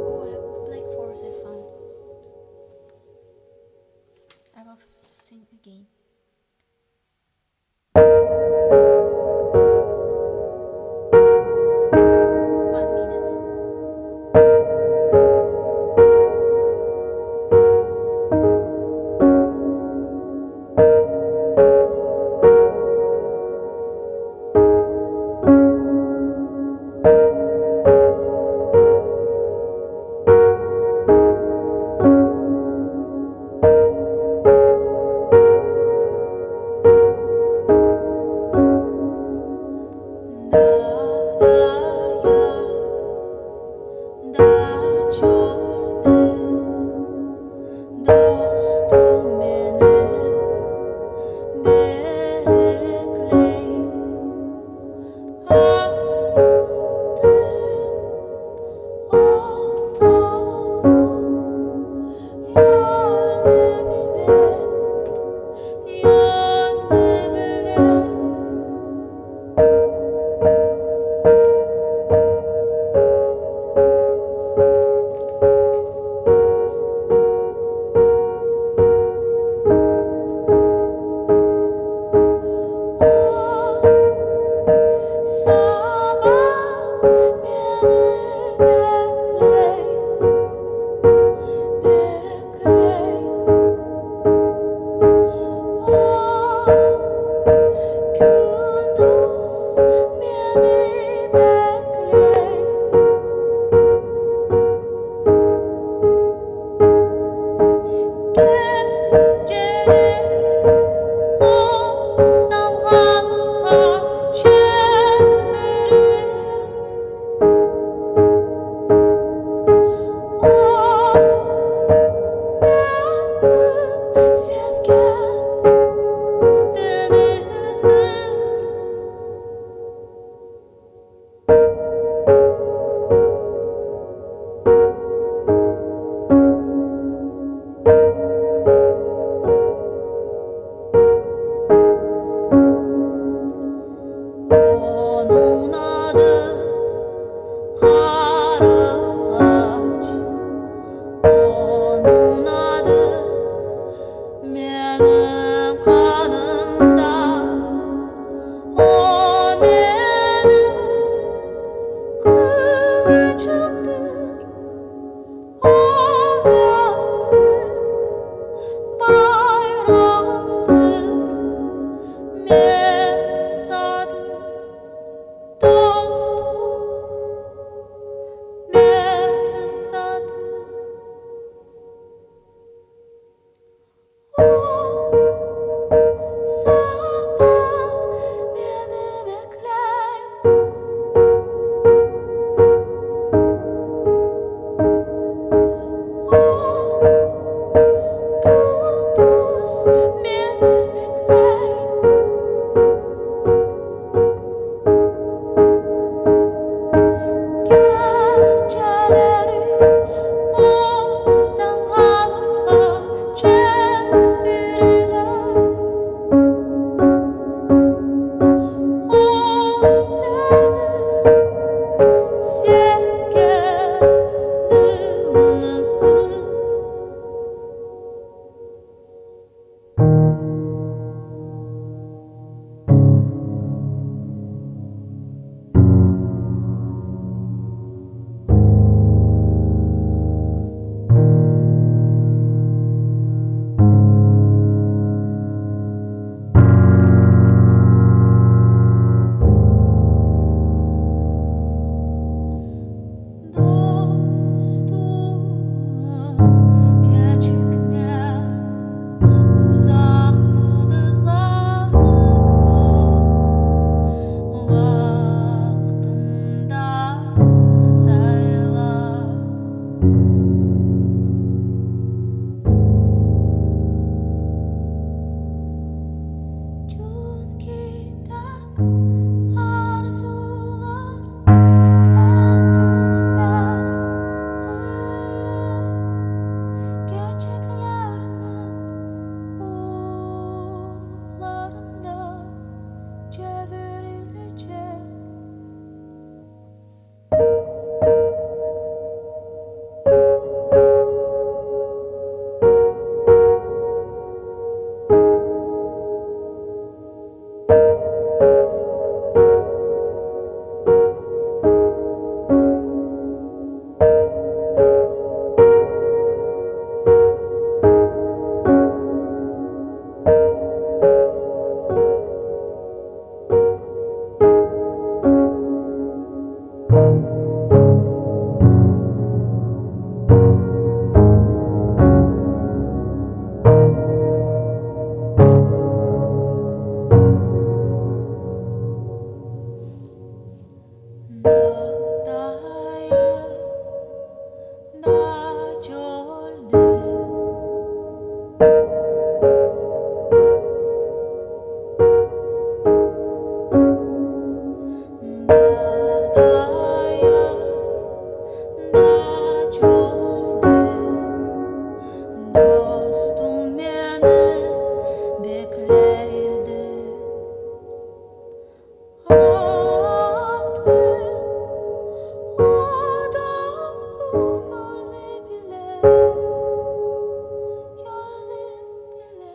Oh, black fours I found. I will sing again. One minute. Meğer sadı dostu, meğer sadı o sabah beni bekler. O gündüz beni bekler. Geceleri ondan halıha çeviriler. O beni sevgenimizdir. Dostum gecikme uzak yıldızlarımız vaktinde sayılar. Çünkü tek arzular gerçeklerinin urlarında çevrilecek. Nadaya nacolde Nadaya nacolde dostum beni bekledi. Adı o da yolunu bile, yolunu bile.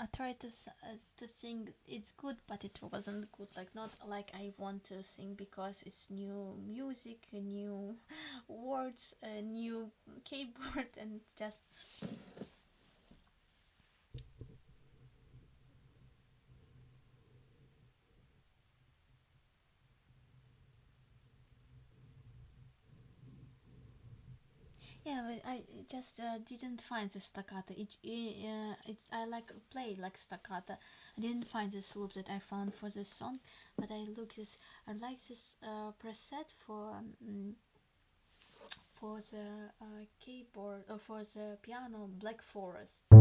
I tried to sing. It's good, but it wasn't good. Like not like I want to sing because it's new music, new words, a new keyboard, and just yeah. But I just didn't find the staccato. It's I like play like staccato. I didn't find this loop that I found for this song, but I like this preset for the keyboard or for the piano Black Forest.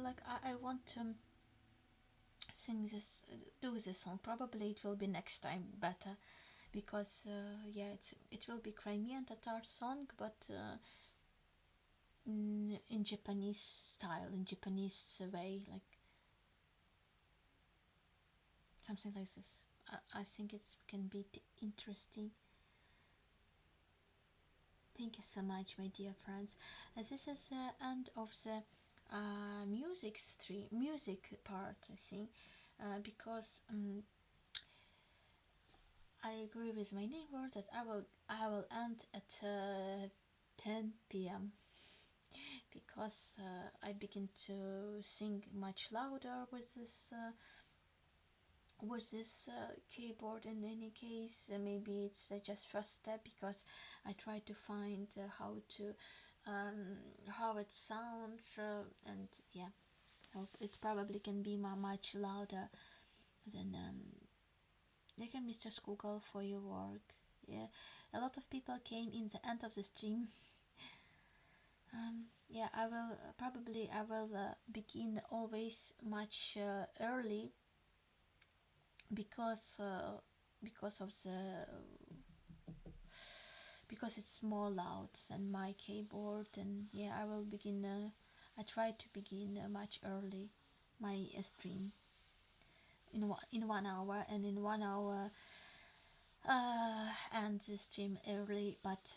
like I want to sing this, do this song. Probably it will be next time better because yeah, it will be Crimean Tatar song, but in Japanese style, in Japanese way, like something like this. I think it can be interesting. Thank you so much, my dear friends. This is the end of the music part, I think, because I agree with my neighbor that I will end at 10 p.m. because I begin to sing much louder with this keyboard. In any case, maybe it's just first step because I try to find how it sounds, and yeah, it probably can be much louder than thank you, Mr. Google, for your work. Yeah, a lot of people came in the end of the stream. Yeah, I will begin always much early because of the because it's more loud than my keyboard. And yeah, I try to begin much early my stream in 1 hour, and in 1 hour and the stream early. But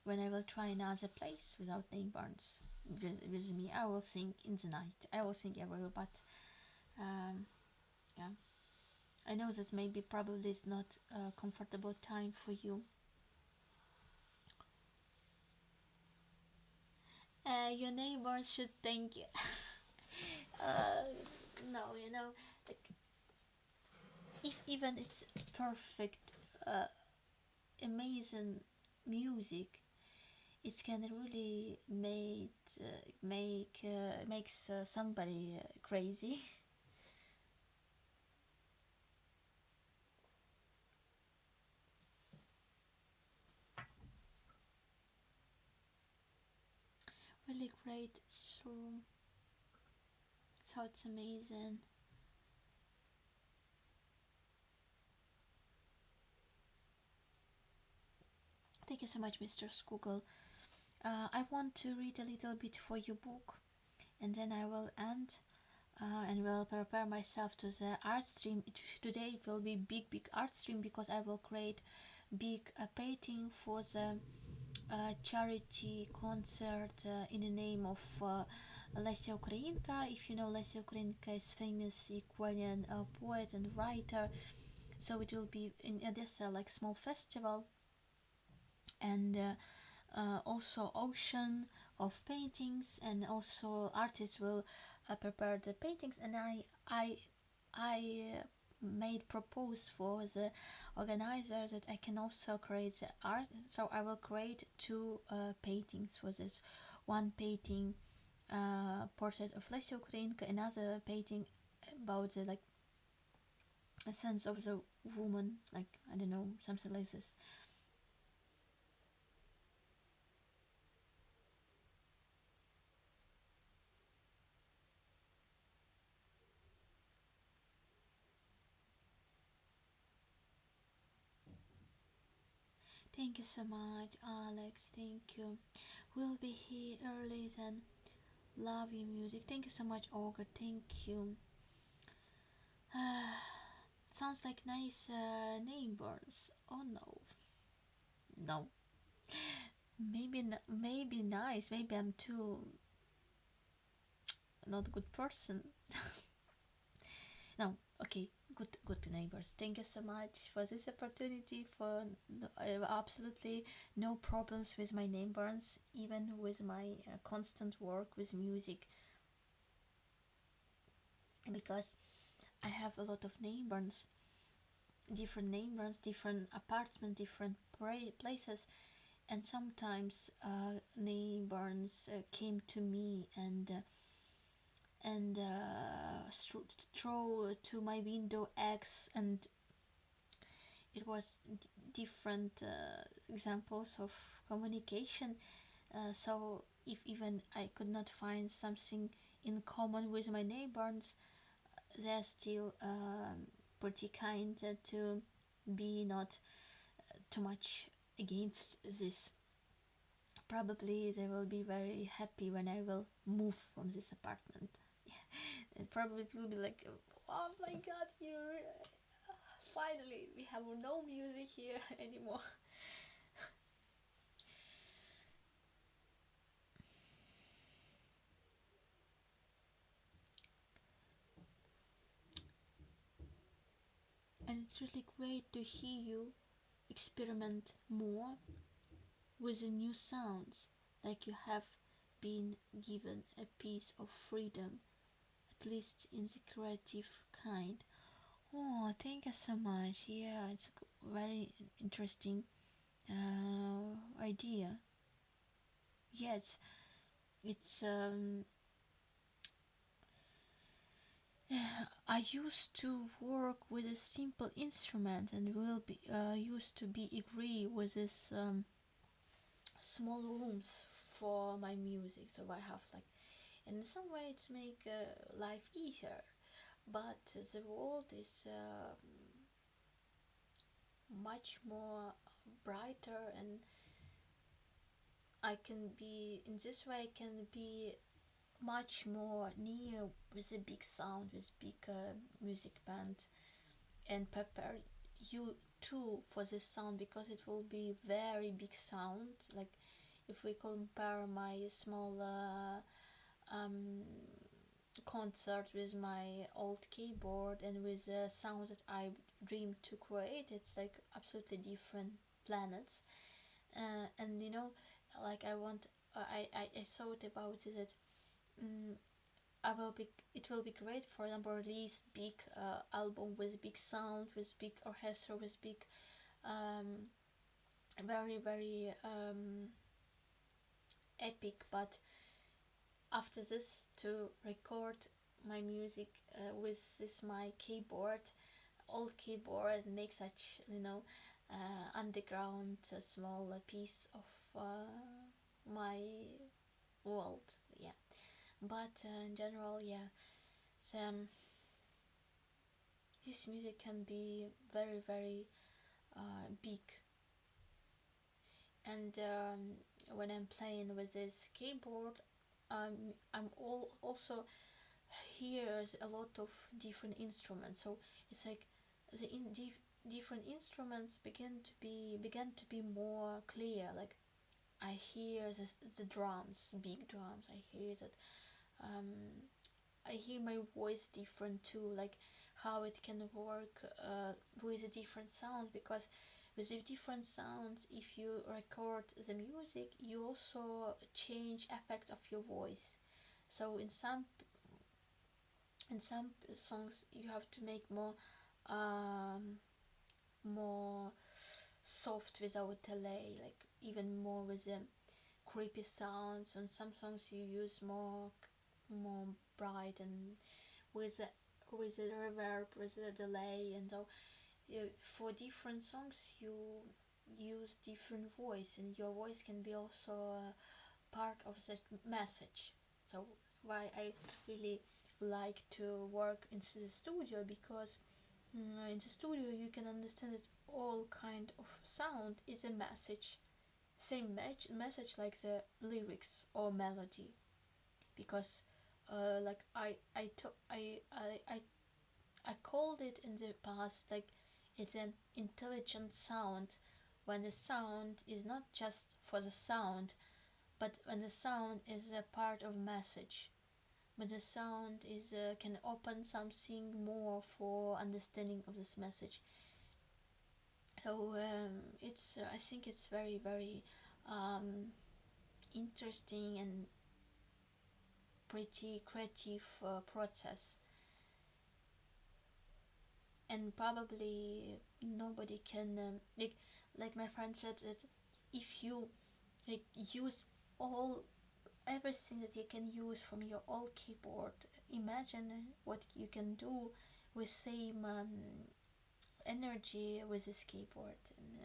when I will try another place without neighbors with me, I will sing in the night. I will sing everywhere, but um, yeah, I know that maybe probably it's not a comfortable time for you. Your neighbors should thank you. uh, no, like if even it's perfect, uh, amazing music, it can really makes somebody crazy. Really great. So it's amazing. Thank you so much, Mr. Google. I want to read a little bit for your book, and then I will end and will prepare myself to the art stream. Today it will be big art stream because I will create big painting for the charity concert in the name of Lesia Ukrainka. If you know, Lesia Ukrainka is famous Ukrainian poet and writer. So it will be in Odessa, like small festival, and also ocean of paintings, and also artists will prepare the paintings. And I made propose for the organizer that I can also create the art, so I will create two paintings for this. One painting portrait of Lesya Ukrainka, another painting about the like a sense of the woman, like I don't know, something like this. Thank you so much, Alex. Thank you. We'll be here early then. Love your music. Thank you so much, Olga. Thank you. Sounds like nice neighbors. Oh no, no. Maybe nice. Maybe I'm too not good person. No. Okay. Good neighbors. Thank you so much for this opportunity. For absolutely no problems with my neighbors, even with my constant work with music, because I have a lot of neighbors, different apartments, different places, and sometimes neighbors came to me and throw to my window eggs, and it was different examples of communication. So if even I could not find something in common with my neighbors, they're still pretty kind to be not too much against this. Probably they will be very happy when I will move from this apartment. And probably it will be like, oh my god, you finally we have no music here anymore. And it's really great to hear you experiment more with the new sounds, like you have been given a piece of freedom, at least in the creative kind. Oh, thank you so much. Yeah, it's a very interesting idea. Yes, it's I used to work with a simple instrument and will be used to be agree with this small rooms for my music. So I have like, in some way, it's make life easier. But the world is much more brighter, and I can be in this way. I can be much more near with a big sound, with big music band, and prepare you too for this sound, because it will be very big sound. Like if we compare my small concert with my old keyboard and with the sound that I dream to create, it's like absolutely different planets. And you know, like I want, I thought about it that um, I will be. It will be great, for example, release big album with big sound, with big orchestra, with big, um, very epic. But after this, to record my music with this my keyboard, old keyboard, make such underground small piece of my world. Yeah, but in general, yeah. So, this music can be very big, and when I'm playing with this keyboard, I'm also hears a lot of different instruments. So it's like the different instruments began to be more clear. Like I hear the drums, big drums. I hear that. Um, I hear my voice different too, like how it can work with a different sound, because with the different sounds, if you record the music, you also change effect of your voice. So in some songs you have to make um, more soft without delay, like even more with the creepy sounds. On some songs you use more bright and with the reverb, with the delay, and so for different songs you use different voice, and your voice can be also part of that message. So why I really like to work in the studio, because in the studio you can understand that all kind of sound is a message, same message like the lyrics or melody, because like I called it in the past like it's an intelligent sound, when the sound is not just for the sound, but when the sound is a part of message, when the sound is can open something more for understanding of this message. So it's I think it's very um, interesting and pretty creative process, and probably nobody can like my friend said that if you like use all everything that you can use from your old keyboard, imagine what you can do with same energy with this keyboard. And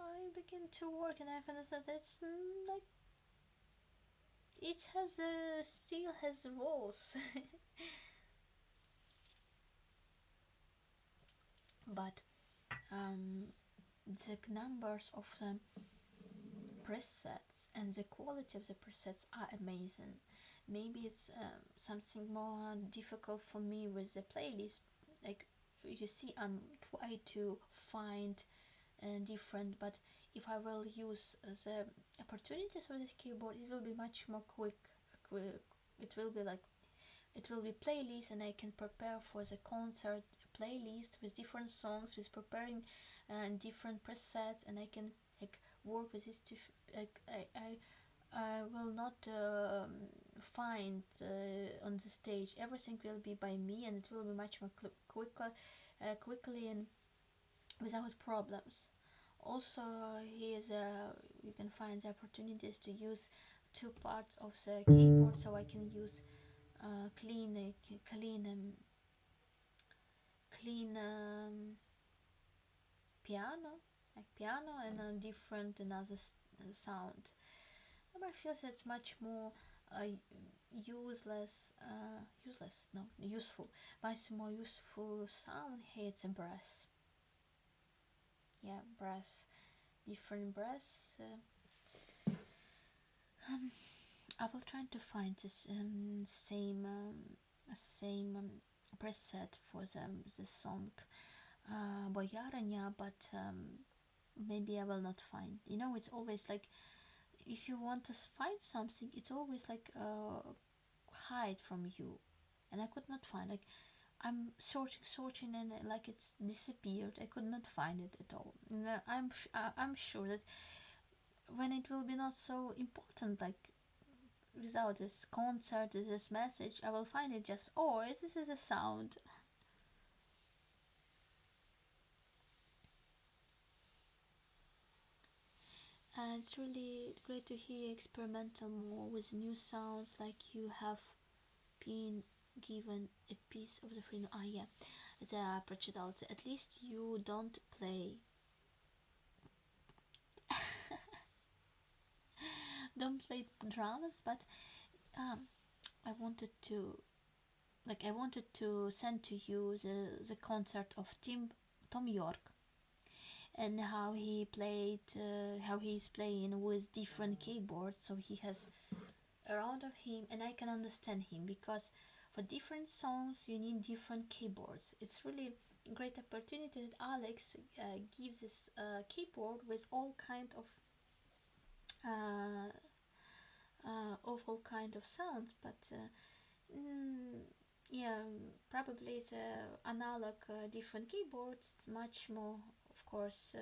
I begin to work, and I find that it's like It has still has walls, but um, the numbers of the presets and the quality of the presets are amazing. Maybe it's something more difficult for me with the playlist. Like you see, I'm trying to find different, but if I will use the opportunities of this keyboard, it will be much more quick. It will be like it will be playlist, and I can prepare for the concert playlist with different songs, with preparing different presets, and I can like work with this. Like I will not find on the stage. Everything will be by me, and it will be much more quickly and without problems. Also, here's you can find the opportunities to use two parts of the keyboard, so I can use clean piano, like piano, and a different another sound. And I feel that's much more useful, much more useful sound. Here it's a brass, yeah, brass, different brass. Um, I will try to find this same preset for the song Boyaranya, but maybe I will not find. You know, it's always like if you want to find something, it's always like hide from you, and I could not find. Like I'm searching, and like it's disappeared. I could not find it at all. And I'm sure that when it will be not so important, like without this concert, this message, I will find it just, oh, this is a sound. And it's really great to hear experimental more with new sounds, like you have been given a piece of the freedom. Ah, yeah, the practicality. At least you don't play, don't play dramas, but um, I wanted to, I wanted to send to you the concert of Tom York, and how he's playing with different keyboards, so he has around of him, and I can understand him because for different songs you need different keyboards. It's really a great opportunity that Alex gives this keyboard with uh, all kind of sounds, but mm, yeah, probably the analog different keyboards much more, of course,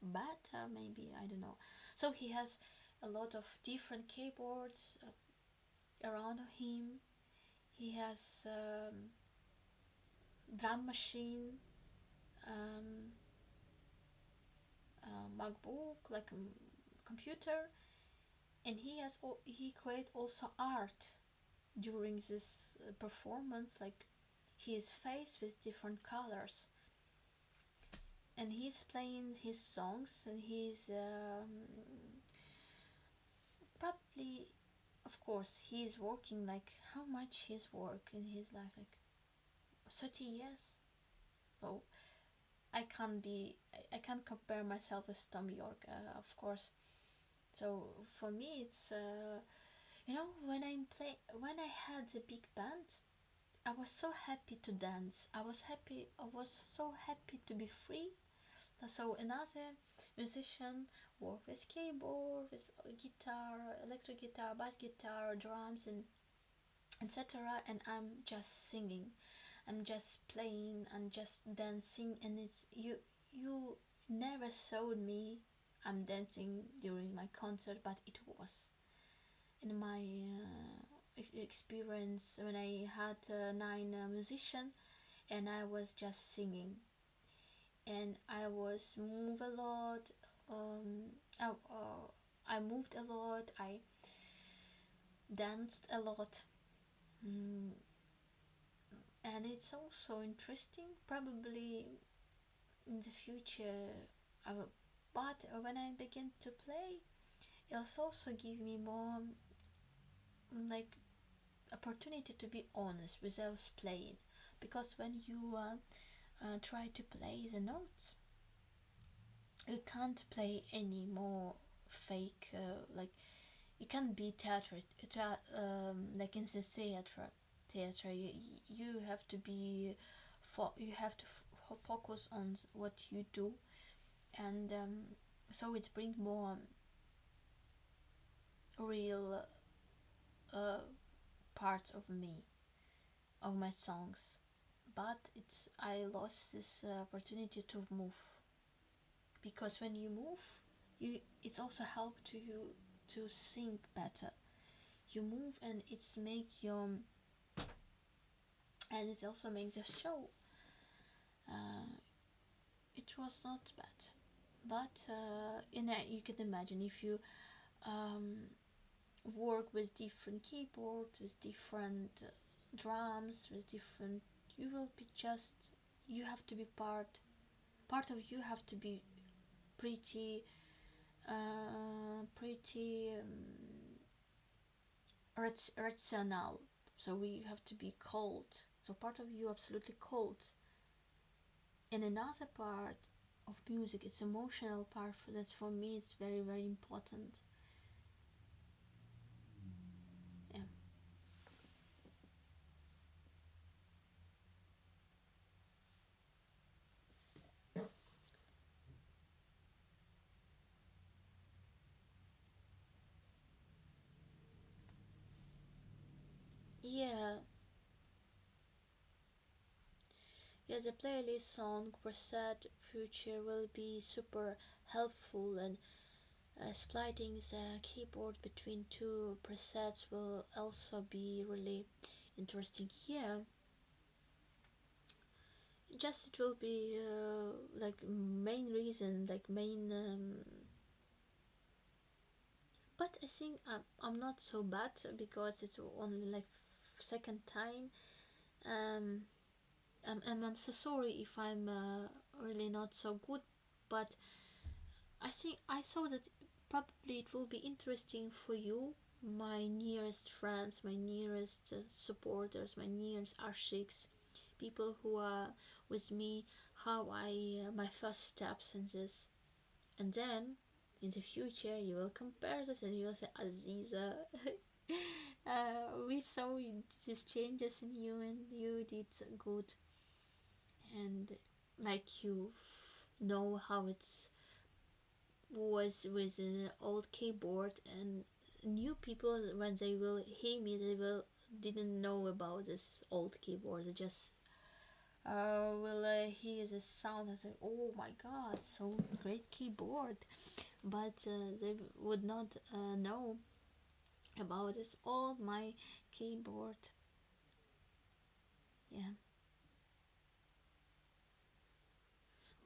better, maybe, I don't know. So he has a lot of different keyboards around him. He has drum machine, um, MacBook, like a computer, and he create also art during this performance, like his face with different colors, and he's playing his songs, and he's probably, of course, he's working, like how much he's work in his life, like 30 years. Oh, I can't compare myself with Tom York, of course. So for me, it's when I had the big band, I was so happy to dance. I was so happy to be free. So another musician work with keyboard, with guitar, electric guitar, bass guitar, drums, and etc. And I'm just singing. I'm just playing and just dancing, and it's you never saw me I'm dancing during my concert, but it was in my experience when I had nine musicians, and I was just singing, and I was move a lot. Um, I, uh, I moved a lot. I danced a lot. Mm, and it's also interesting. Probably in the future, I will, but when I begin to play, It also give me more like opportunity to be honest without playing, because when you try to play the notes, you can't play any more fake like you can't be like in the theater you have to be you have to focus on what you do, and so it brings more real uh, part of me, of my songs. But it's I lost this opportunity to move, because when you move, you it's also help to you to think better. You move and it's make your and it also makes the show. uh, it was not bad, but you can imagine if you um, work with different keyboards, with different drums, with different, you will be just, you have to be part of you have to be pretty pretty rational. So we have to be cold. So part of you absolutely cold, and another part of music, it's emotional part. That for me it's very very important. Yeah, yeah, yeah. The playlist song preset future will be super helpful, and splitting the keyboard between two presets will also be really interesting. Yeah, just it will be like main reason, like main but I think I'm not so bad, because it's only like second time. um I'm so sorry if I'm really not so good, but I think I saw that probably it will be interesting for you, my nearest friends, my nearest supporters, my nearest ashiks, people who are with me, how I my first steps in this. And then in the future you will compare this and you will say, Aziza, we saw these changes in you and you did good, and like you know how it's was with an old keyboard, and new people when they will hear me they will didn't know about this old keyboard. They just will hear the sound and say, oh my god, so great keyboard, but they would not know about this old my keyboard. Yeah,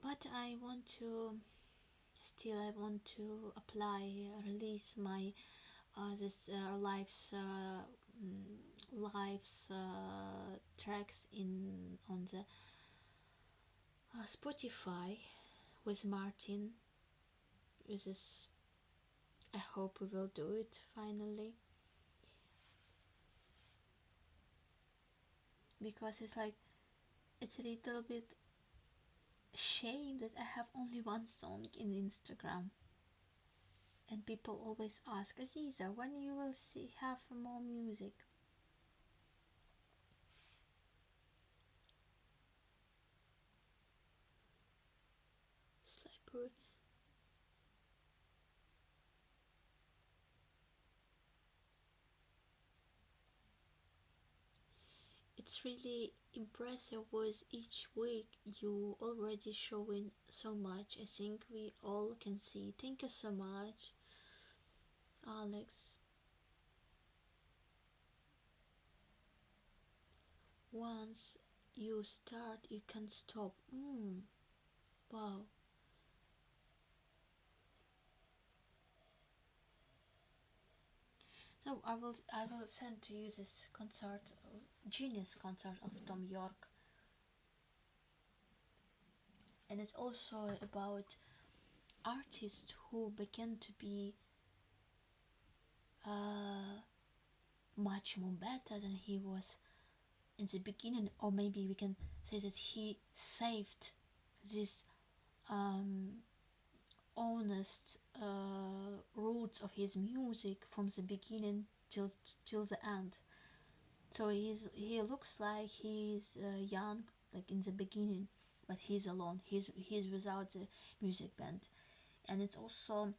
but I want to still I want to apply release my this lives tracks in on the Spotify with Martin. With this, I hope we will do it finally, because it's like it's a little bit shame that I have only one song in Instagram, and people always ask, Aziza, when you will see have more music. Slippery. It's really impressive with each week you already showing so much. I think we all can see. Thank you so much, Alex. Once you start, you can stop. Wow. No, I will send to you this concert, genius concert of Tom York, and it's also about artists who began to be uh, much more better than he was in the beginning, or maybe we can say that he saved this um, honest roots of his music from the beginning till the end. So he looks like he's young, like in the beginning, but he's alone. He's without the music band, and it's also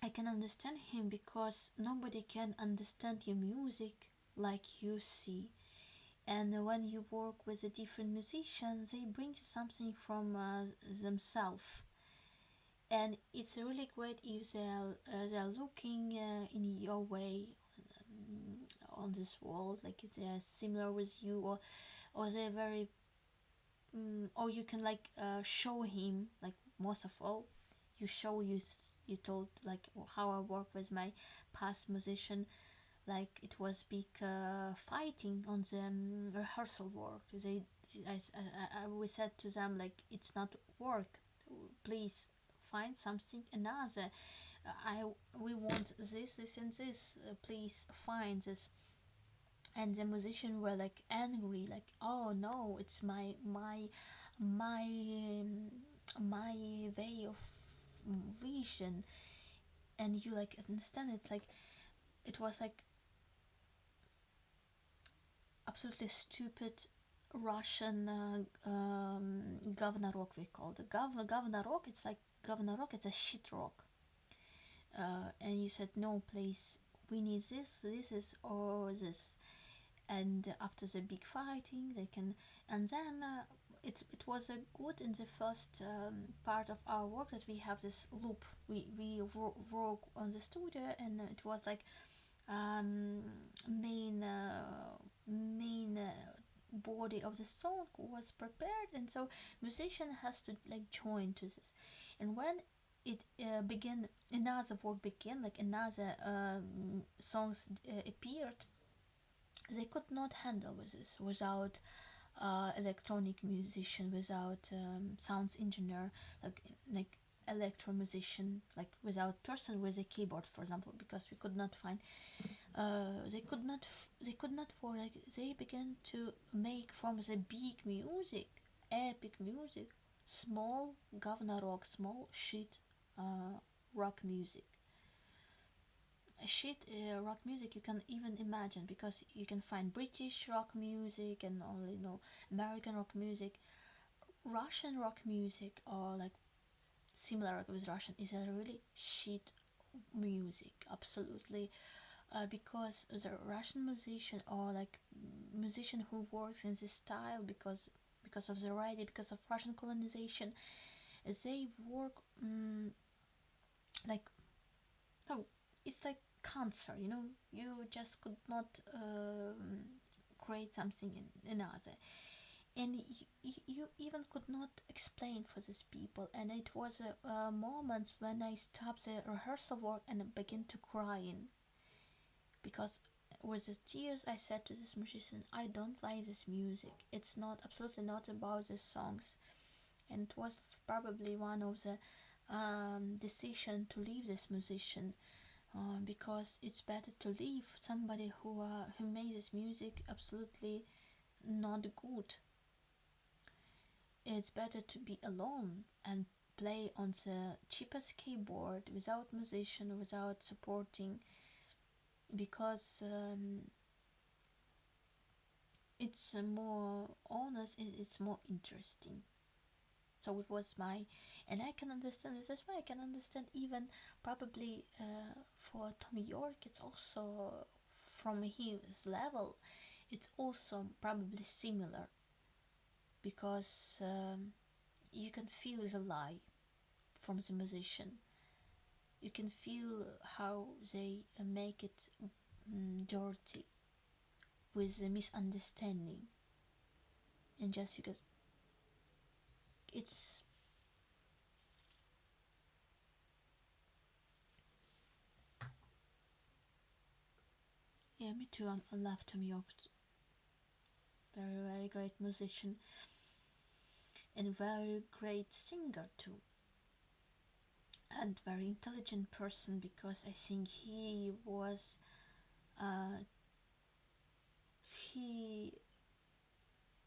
I can understand him because nobody can understand your music like you see. And when you work with a different musician, they bring something from themselves, and it's really great if they're looking in your way on this world, like they're similar with you, or they're very or you can like show him, like most of all you told like how I work with my past musician, like it was big fighting on the rehearsal work. We said to them like it's not work, please find something another. I We want this and this, please find this. And the musicians were like angry, like oh no, it's my my way of vision. And you like understand, it's like it was like absolutely stupid Russian governor rock, we call it governor rock. It's like governor rock, it's a shit rock. And you said no, please, we need this is or this. And after the big fighting they can, and then it was a good in the first part of our work that we have this loop. We work on the studio, and it was like um, main body of the song was prepared, and so musician has to like join to this. And when it began, another work began, like another songs appeared, they could not handle with this without electronic musician, without sounds engineer, like electro musician, like without person with a keyboard, for example, because we could not find. They could not work. Like they began to make from the big music, epic music, small governor rock, small shit rock music. Shit rock music you can even imagine, because you can find British rock music and only American rock music. Russian rock music, or like similar with Russian, is a really shit music, absolutely. Because the Russian musician, or like musician who works in this style, because of the writing, because of Russian colonization, they work like oh, it's like cancer. You just could not create something in another, and you even could not explain for these people. And it was a moment when I stopped the rehearsal work and began to crying, because with the tears I said to this musician, I don't like this music, it's not absolutely not about the songs. And it was probably one of the decision to leave this musician, because it's better to leave somebody who makes this music absolutely not good. It's better to be alone and play on the cheapest keyboard without musician, without supporting, because it's more honest and it's more interesting. So it was my, and I can understand this. That's why I can understand even probably for Tommy York. It's also from his level. It's also probably similar, because you can feel the lie from the musician. You can feel how they make it dirty with the misunderstanding, and just because it's yeah, me too. I love Tom York, very great musician and very great singer too. and very intelligent person, because I think he was he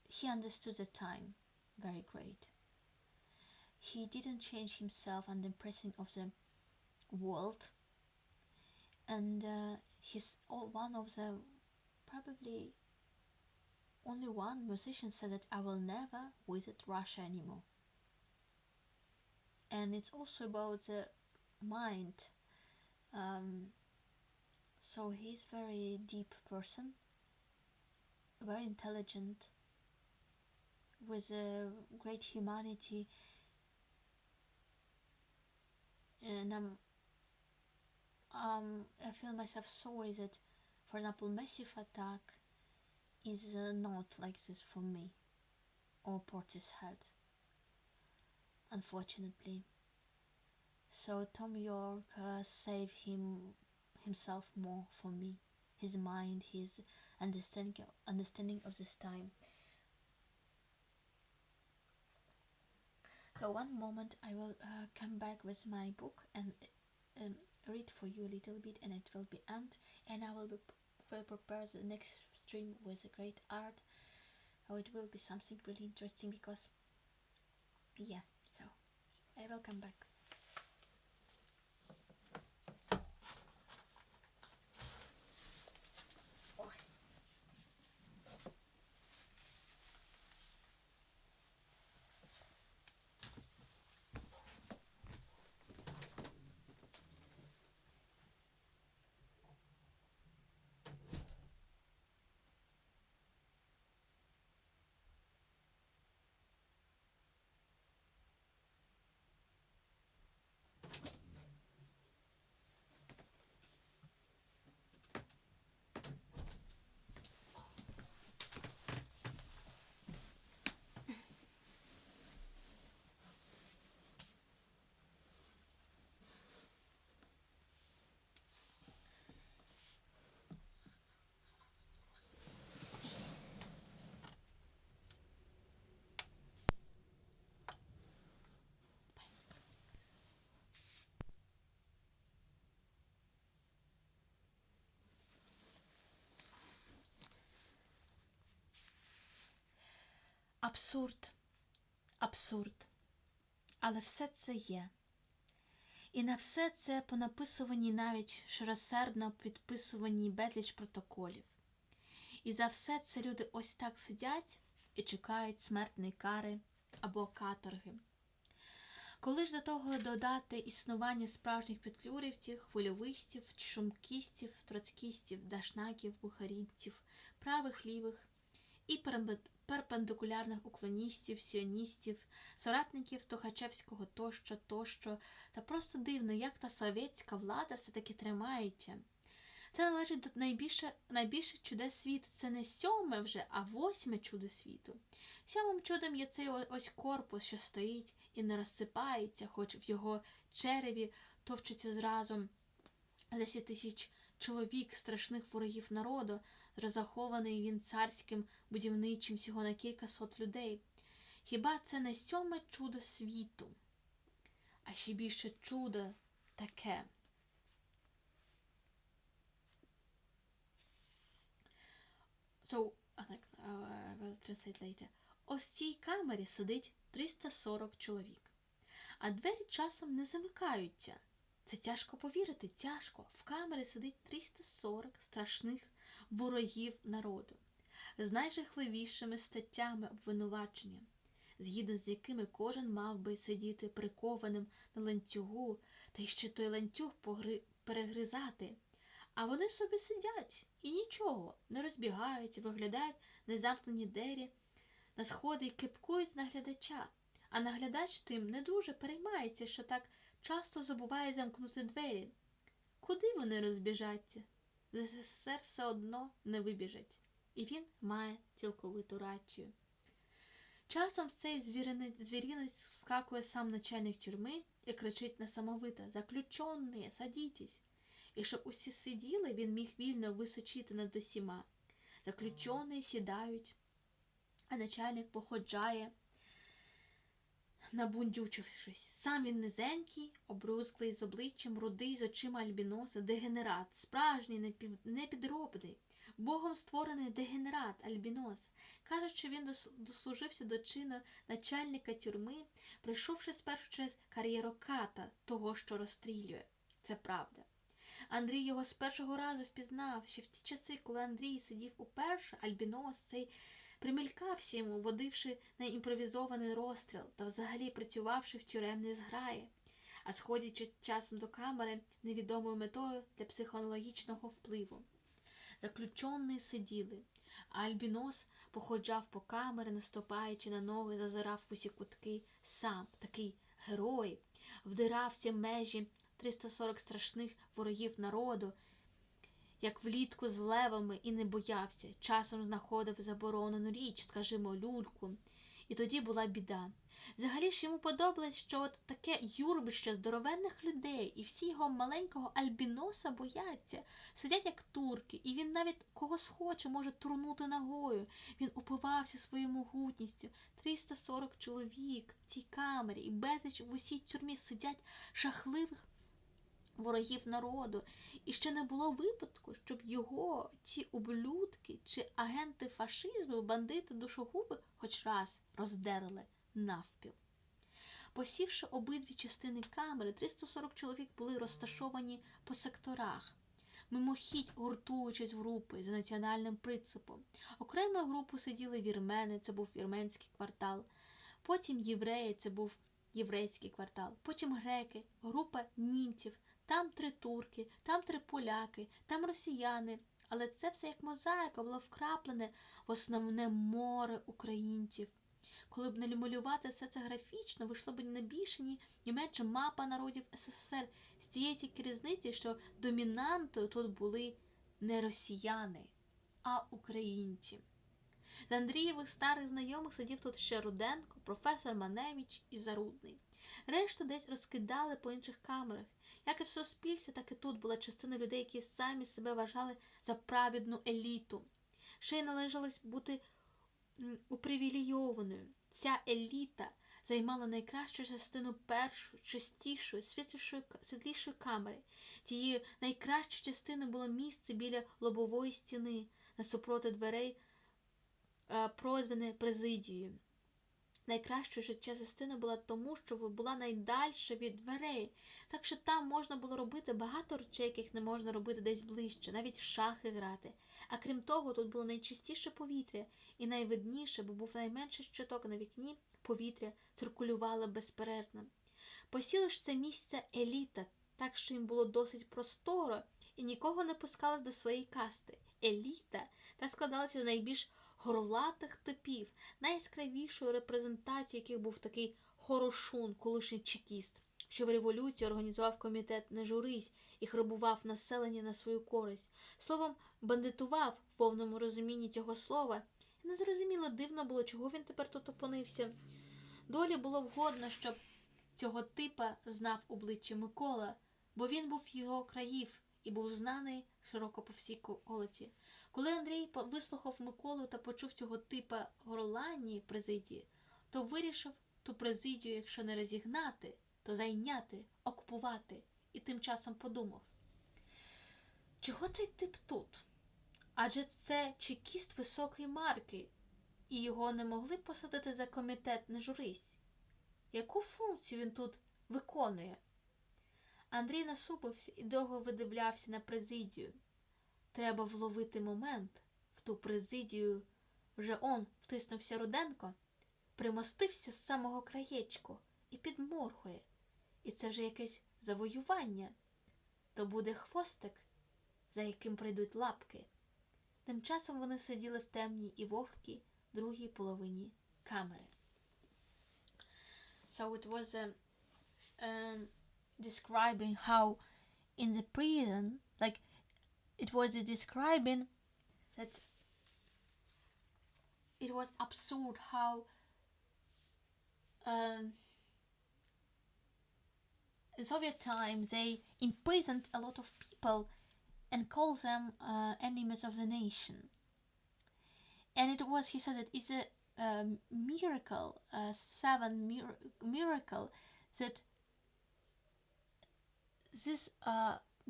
he understood the time very great. He didn't change himself under pressing of the world, and he's one of the probably only one musician said that I will never visit Russia anymore. And it's also about the mind. Um, so he's very deep person, very intelligent, with a great humanity, and I feel myself sorry that, for example, massive attack is not like this for me or Portishead, unfortunately. So Tom York saved himself more for me, his mind, his understanding of this time. So one moment I will come back with my book and um, read for you a little bit, and it will be end, and I will prepare the next stream with a great art. Oh, it will be something really interesting, because yeah. So I will come back. Абсурд, абсурд. Але все це є. І на все це понаписувані навіть широсердно підписувані безліч протоколів. І за все це люди ось так сидять і чекають смертної кари або каторги. Коли ж до того додати існування справжніх петлюрівців, хвильовистів, шумкістів, троцкістів, дашнаків, бухарідців, правих, лівих і перпендикулярних уклоністів, сіоністів, соратників Тухачевського тощо, та просто дивно, як та совєтська влада все-таки тримається. Це належить до найбільших чудес світу. Це не 7 вже, а 8 чудо світу. 7 чудом є цей ось корпус, що стоїть і не розсипається, хоч в його череві товчиться зразу 10 тисяч чоловік, страшних ворогів народу. Розрахований він царським будівничим всього на кілька сот людей. Хіба це не 7 чудо світу? А ще більше чудо таке. So, I will translate later. Ось в цій камері сидить 340 чоловік. А двері часом не замикаються. Це тяжко повірити, тяжко. В камері сидить 340 страшних ворогів народу. З найжахливішими статтями обвинувачення, згідно з якими кожен мав би сидіти прикованим на ланцюгу, та й ще той ланцюг перегризати. А вони собі сидять і нічого, не розбігають, виглядають незамкнені двері на сходи й кипкують з наглядача. А наглядач тим не дуже переймається, що так часто забуває замкнути двері. Куди вони розбіжаться? З СССР все одно не вибіжать. І він має цілковиту рацію. Часом в цей звіринець вскакує сам начальник тюрми і кричить несамовито: «Заключенные, садітесь!» І щоб усі сиділи, він міг вільно височити над усіма. Заключені сідають, а начальник походжає набундючившись. Сам він низенький, обрузклий, з обличчям, рудий, з очима альбіноса, дегенерат, справжній, непідробний, Богом створений дегенерат, альбінос. Кажуть, що він дослужився до чину начальника тюрми, прийшовши спершу через кар'єру ката, того, що розстрілює. Це правда. Андрій його з першого разу впізнав, ще в ті часи, коли Андрій сидів уперше, альбінос цей примількався йому, водивши на імпровізований розстріл та взагалі працювавши в тюремній зграї, а сходячи часом до камери невідомою метою для психологічного впливу. Заключені сиділи, а альбінос походжав по камері, наступаючи на ноги, зазирав в усі кутки, сам, такий герой, вдирався в межі 340 страшних ворогів народу, як влітку з левами, і не боявся. Часом знаходив заборонену річ, скажімо, люльку. І тоді була біда. Взагалі ж йому подобалось, що от таке юрбище здоровенних людей, і всі його маленького альбіноса бояться. Сидять як турки, і він навіть кого схоче може турнути ногою. Він упивався своєю могутністю. 340 чоловік в цій камері, і безліч в усій тюрмі сидять шахливих ворогів народу. І ще не було випадку, щоб його ті ублюдки чи агенти фашизму, бандити, душогуби хоч раз роздерли навпіл. Посівши обидві частини камери, 340 чоловік були розташовані по секторах, мимохідь гуртуючись в групи за національним принципом. Окремою групою сиділи вірмени, це був вірменський квартал, потім євреї, це був єврейський квартал, потім греки, група німців, там 3 турки, там 3 поляки, там росіяни. Але це все як мозаїка було вкраплене в основне море українців. Коли б не малювати все це графічно, вийшло б не більше, ні менше мапа народів СССР з тієї тільки різниці, що домінантою тут були не росіяни, а українці. З Андрієвих старих знайомих сидів тут ще Руденко, професор Маневич і Зарудний. Решту десь розкидали по інших камерах. Як і в суспільстві, так і тут була частина людей, які самі себе вважали за праведну еліту. Ще й належалось бути упривілейованою. Ця еліта займала найкращу частину першої, чистішої, світлішої камери. Тією найкращою частиною було місце біля лобової стіни, насупроти дверей, прозване президією. Найкращою життя частина була тому, що була найдальша від дверей, так що там можна було робити багато речей, яких не можна робити десь ближче, навіть в шахи грати. А крім того, тут було найчистіше повітря і найвидніше, бо був найменший щиток на вікні, повітря циркулювало безперервно. Посіла ж це місце еліта, так що їм було досить просторо і нікого не пускалось до своєї касти. Еліта та складалася з найбільш горлатих типів, найяскравішою репрезентацією яких був такий Хорошун, колишній чекіст, що в революції організував комітет «Не журись» і грабував населення на свою користь. Словом, бандитував в повному розумінні цього слова. І незрозуміло дивно було, чого він тепер тут опинився. Долі було вгодно, щоб цього типа знав обличчя Микола, бо він був його країв і був знаний широко по всій околиці. Коли Андрій вислухав Миколу та почув цього типа горланні президії, то вирішив ту президію, якщо не розігнати, то зайняти, окупувати, і тим часом подумав: чого цей тип тут? Адже це чекіст високої марки, і його не могли посадити за комітет «Не журись». Яку функцію він тут виконує? Андрій насупився і довго видивлявся на президію. Треба вловити момент. В ту президію вже он втиснувся Руденко, примостився з самого краєчку і підморгує. І це вже якесь завоювання. То буде хвостик, за яким прийдуть лапки. Тим часом вони сиділи в темній і вогкій другій половині камери. So it was describing how in the prison, like it was describing that it was absurd how in Soviet time they imprisoned a lot of people and called them enemies of the nation. And it was, he said, that miracle, miracle that this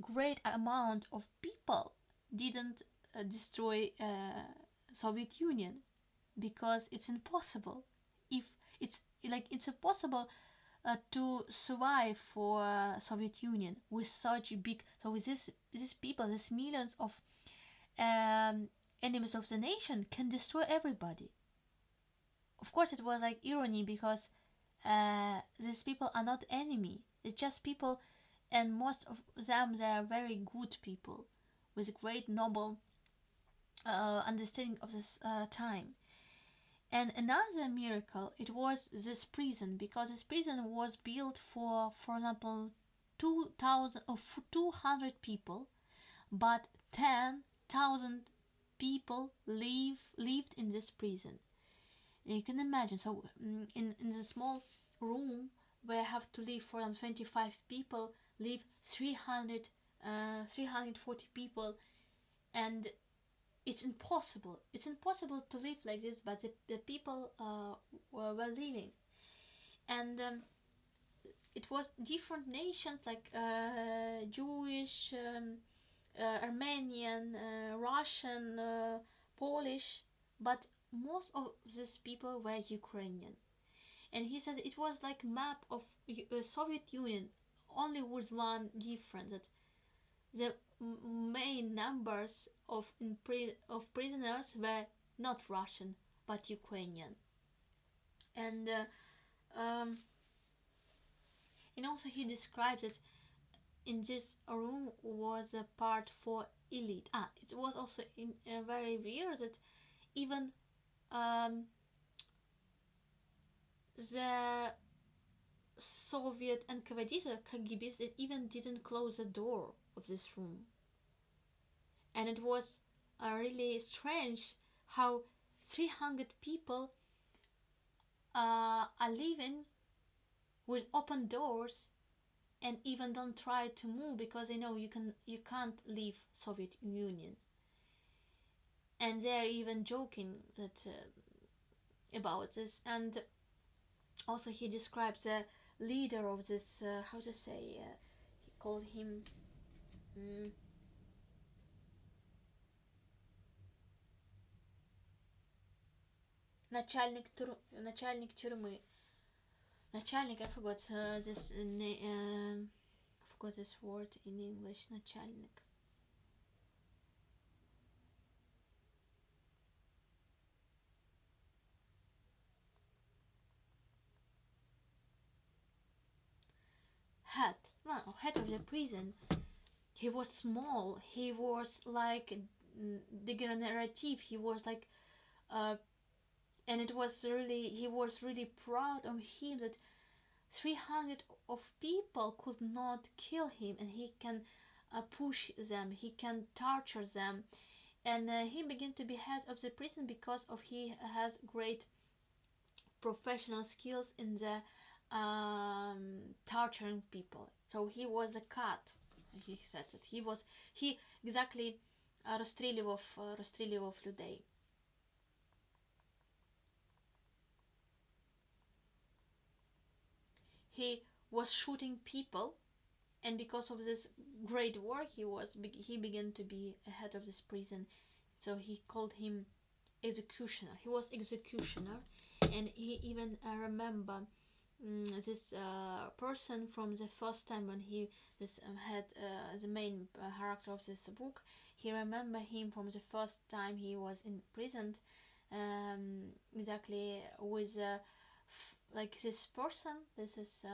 great amount of people didn't destroy Soviet Union, because it's impossible. If it's like it's impossible to survive for Soviet Union with such big, so with these people, these millions of um, enemies of the nation can destroy everybody. Of course, it was like irony, because these people are not enemy. It's just people, and most of them they are very good people with great noble understanding of this time. And another miracle, it was this prison, because this prison was built for example, 2,000 or 200 people, but 10,000 people lived in this prison. And you can imagine, so in the small room where I have to live for 25 people, live 340 people, and it's impossible to live like this, but the people were living. And it was different nations, like Jewish, Armenian, Russian, Polish, but most of these people were Ukrainian. And he said it was like map of Soviet Union, only with one difference, that the main numbers of prisoners were not Russian but Ukrainian. And and also he describes that in this room was a part for elite. It was also very rare that even um, the Soviet and KGBs that even didn't close the door of this room. And it was really strange how 300 people are living with open doors, and even don't try to move, because they know you can't leave Soviet Union. And they're even joking that about this. And also he describes the leader of this, how to say, he called him um, начальник тюрьмы. Начальник, I forgot this I forgot this word in English. Начальник. Head. No, head of the prison. He was small. He was like degenerative. He was like, and it was really, he was really proud of him that 300 of people could not kill him, and he can push them, he can torture them. And he began to be head of the prison because of he has great professional skills in the torturing people. So he was a cat. He said that he exactly розстрілював людей. He was shooting people, and because of this great work, he began to be a head of this prison. So he called him executioner. He was executioner, and he even remember this person from the first time when he this had the main character of this book. He remember him from the first time he was imprisoned, exactly with like this person. This is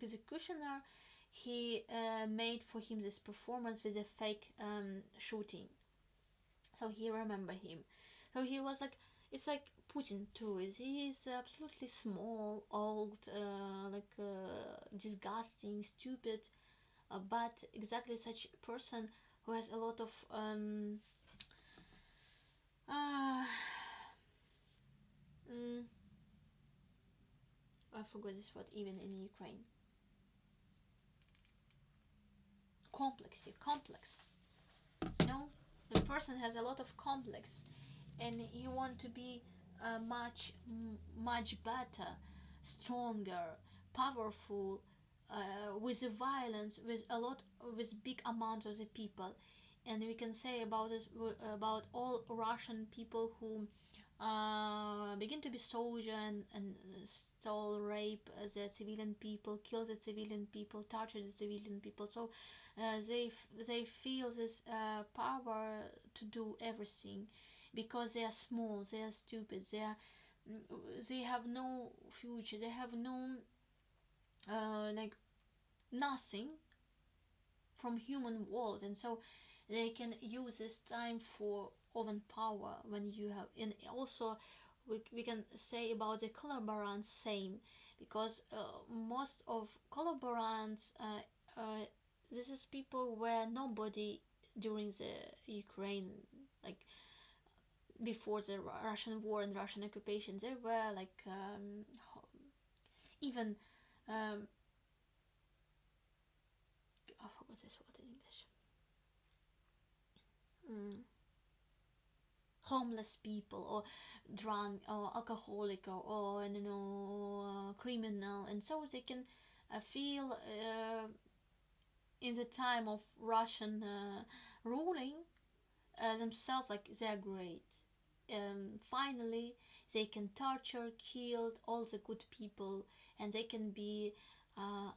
executioner. He made for him this performance with a fake shooting. So he remember him. So he was like, it's like Putin too. He is absolutely small, old, disgusting, stupid, but exactly such a person who has a lot of uh, mm, I forgot this word even in Ukraine. Complex. You know, the person has a lot of complex, and he want to be much better, stronger, powerful, with the violence, with a lot, with big amount of the people. And we can say about this, about all Russian people who begin to be soldier and stole, rape the civilian people, kill the civilian people, torture the civilian people. So they feel this power to do everything because they are small, they are stupid, they have no future, they have no like nothing from human world, and so they can use this time for own power when you have. And also we can say about the collaborants same, because most of collaborants this is people where nobody during the Ukraine, like before the Russian war and Russian occupation, they were like even I forgot this word in English. Mm, homeless people or drunk or alcoholic or I don't know criminal, and so they can feel in the time of Russian ruling themselves like they're great. Finally, they can torture, kill all the good people, and they can be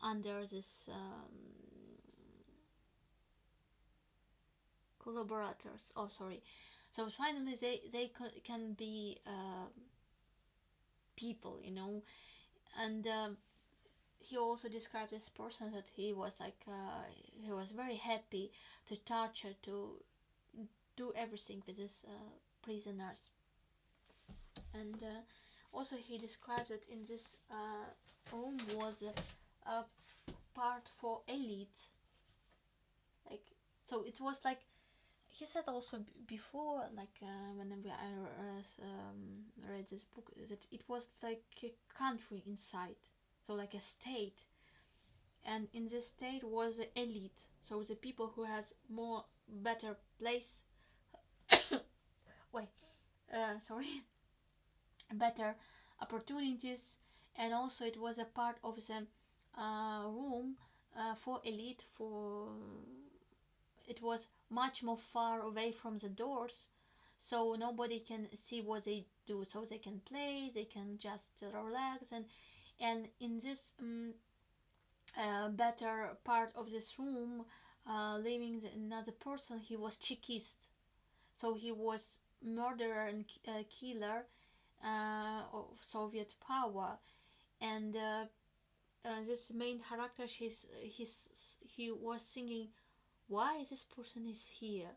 under this collaborators. Oh, sorry. So finally, can be people, and he also described this person that he was like he was very happy to torture, to do everything with his prisoners. And also he described that in this room was a part for elite, like, so it was like he said also before, like when I read this book, that it was like a country inside, so like a state, and in this state was the elite, so the people who has more better place wait sorry better opportunities. And also it was a part of the room for elite, for it was much more far away from the doors, so nobody can see what they do, so they can play, they can just relax. And in this better part of this room living another person, he was Chekist, so he was murderer and killer of Soviet power. And this main character, he was singing, why this person is here.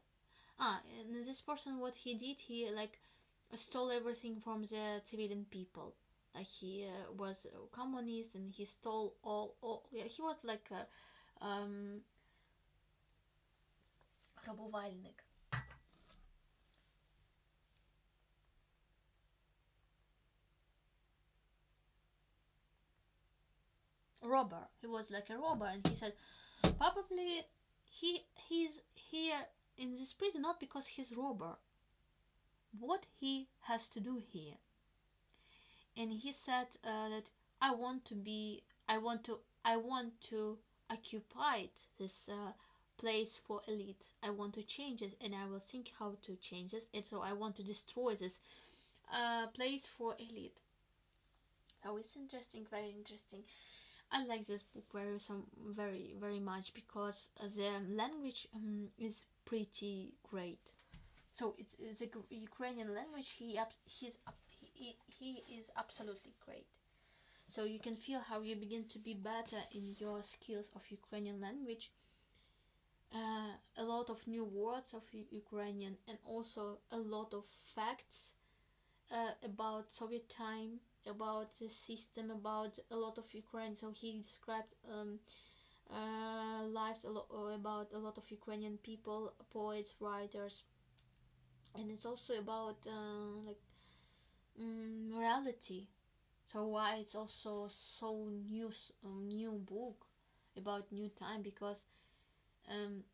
And this person, what he did, he like stole everything from the civilian people, like he was a communist and he stole all yeah, he was like a рабовальник, robber, he was like a robber. And he said probably he's here in this prison not because he's robber, what he has to do here. And he said that I want to occupy this place for elite. I want to change it, and I will think how to change it. And so I want to destroy this place for elite. Oh, it's interesting, very interesting. I like this book very much because the language is pretty great. So it's a Ukrainian language. He is absolutely great. So you can feel how you begin to be better in your skills of Ukrainian language. A lot of new words of Ukrainian, and also a lot of facts about Soviet time, about the system, about a lot of Ukraine. So he described lives about a lot of Ukrainian people, poets, writers, and it's also about like reality. So why it's also so new book about new time, because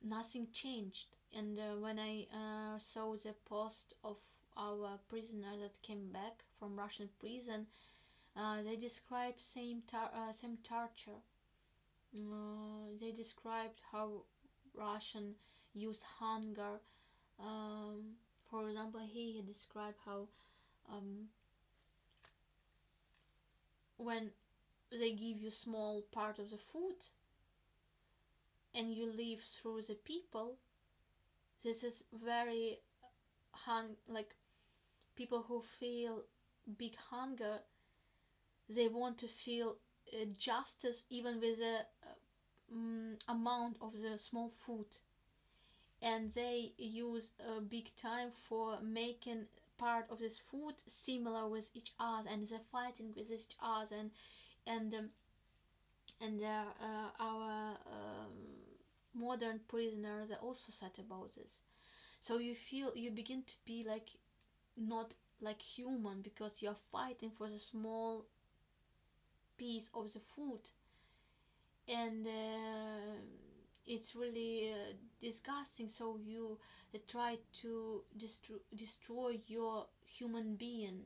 nothing changed. And when I saw the post of our prisoners that came back from Russian prison, they described same torture. They described how Russian use hunger. Um, for example, he described how um, when they give you small part of the food and you live through the people, this is very like people who feel big hunger, they want to feel justice even with the amount of the small food, and they use a big time for making part of this food similar with each other, and they're fighting with each other, and our modern prisoners are also sad about this. So you begin to be like not like human because you're fighting for the small piece of the food, and it's really disgusting. So you try to destroy your human being,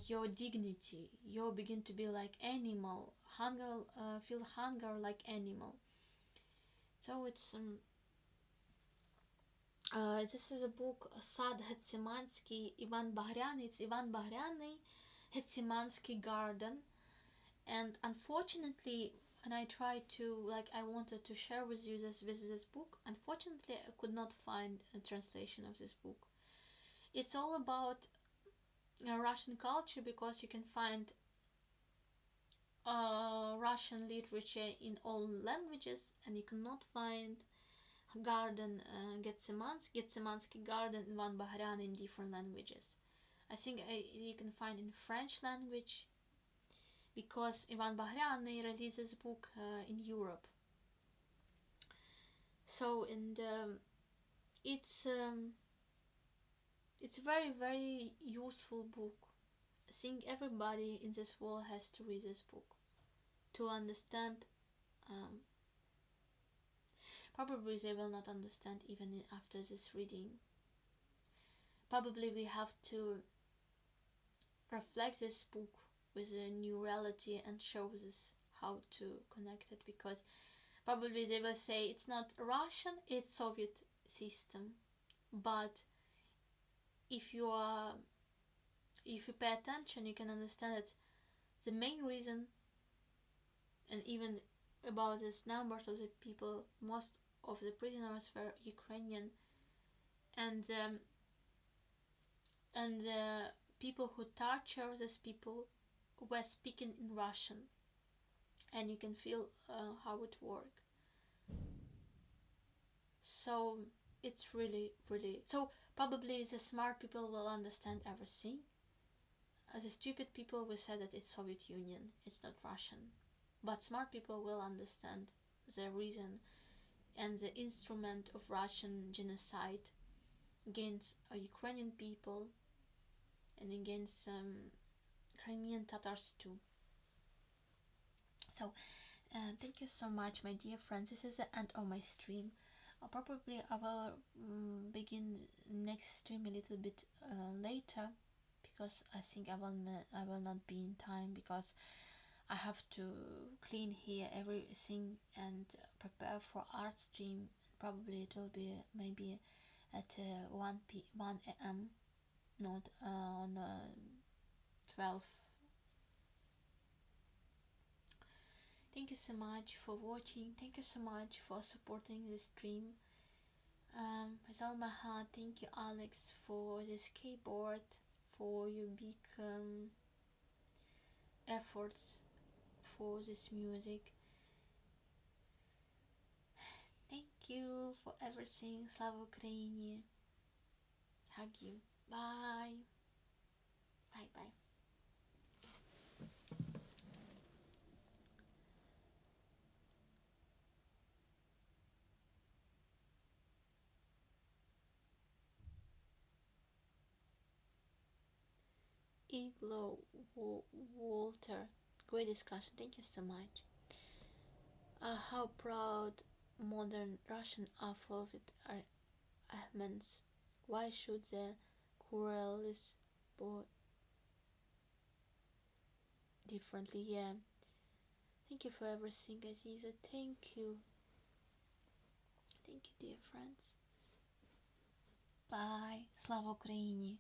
your dignity. You begin to be like animal, hunger, feel hunger like animal. So it's this is a book, Sad Getsemansky, Ivan Bagriani. It's Ivan Bagriani, Getsemansky Garden. And unfortunately, and I tried to, like, I wanted to share with you this book. Unfortunately, I could not find a translation of this book. It's all about Russian culture, because you can find Russian literature in all languages, and you cannot find Garden Getsemansky Garden Ivan Bagrian in different languages. I think you can find in French language, because Ivan Bagrian released this book in Europe. So, and it's a very very useful book. I think everybody in this world has to read this book to understand. Um, Probably they will not understand even after this reading. Probably we have to reflect this book with a new reality and show this how to connect it, because probably they will say it's not Russian, it's Soviet system. But if you are if you pay attention, you can understand that the main reason, and even about these numbers of the people, most of the prisoners were Ukrainian, and the people who torture these people were speaking in Russian, and you can feel how it works. So it's really really, so probably the smart people will understand everything. The stupid people will say that it's Soviet Union, it's not Russian. But smart people will understand the reason and the instrument of Russian genocide against Ukrainian people and against Crimean Tatars too. So thank you so much, my dear friends. This is the end of my stream. Probably I will begin next stream a little bit later, because I think I will not be in time, because I have to clean here everything and prepare for art stream. Probably it will be maybe at 1 a.m. not on 12. Thank you so much for watching. Thank you so much for supporting this stream. With all my heart, thank you, Alex, for this keyboard, for your big efforts for this music. Thank you for everything. Slava Ukraini. Hug you. Bye. Bye bye. Iglo Walter. Great discussion. Thank you so much. How proud modern Russian are for it are Ahmeds. Why should the pluralis, but differently. Yeah. Thank you for everything, Aziza. Thank you. Thank you, dear friends. Bye. Slava Ukraini.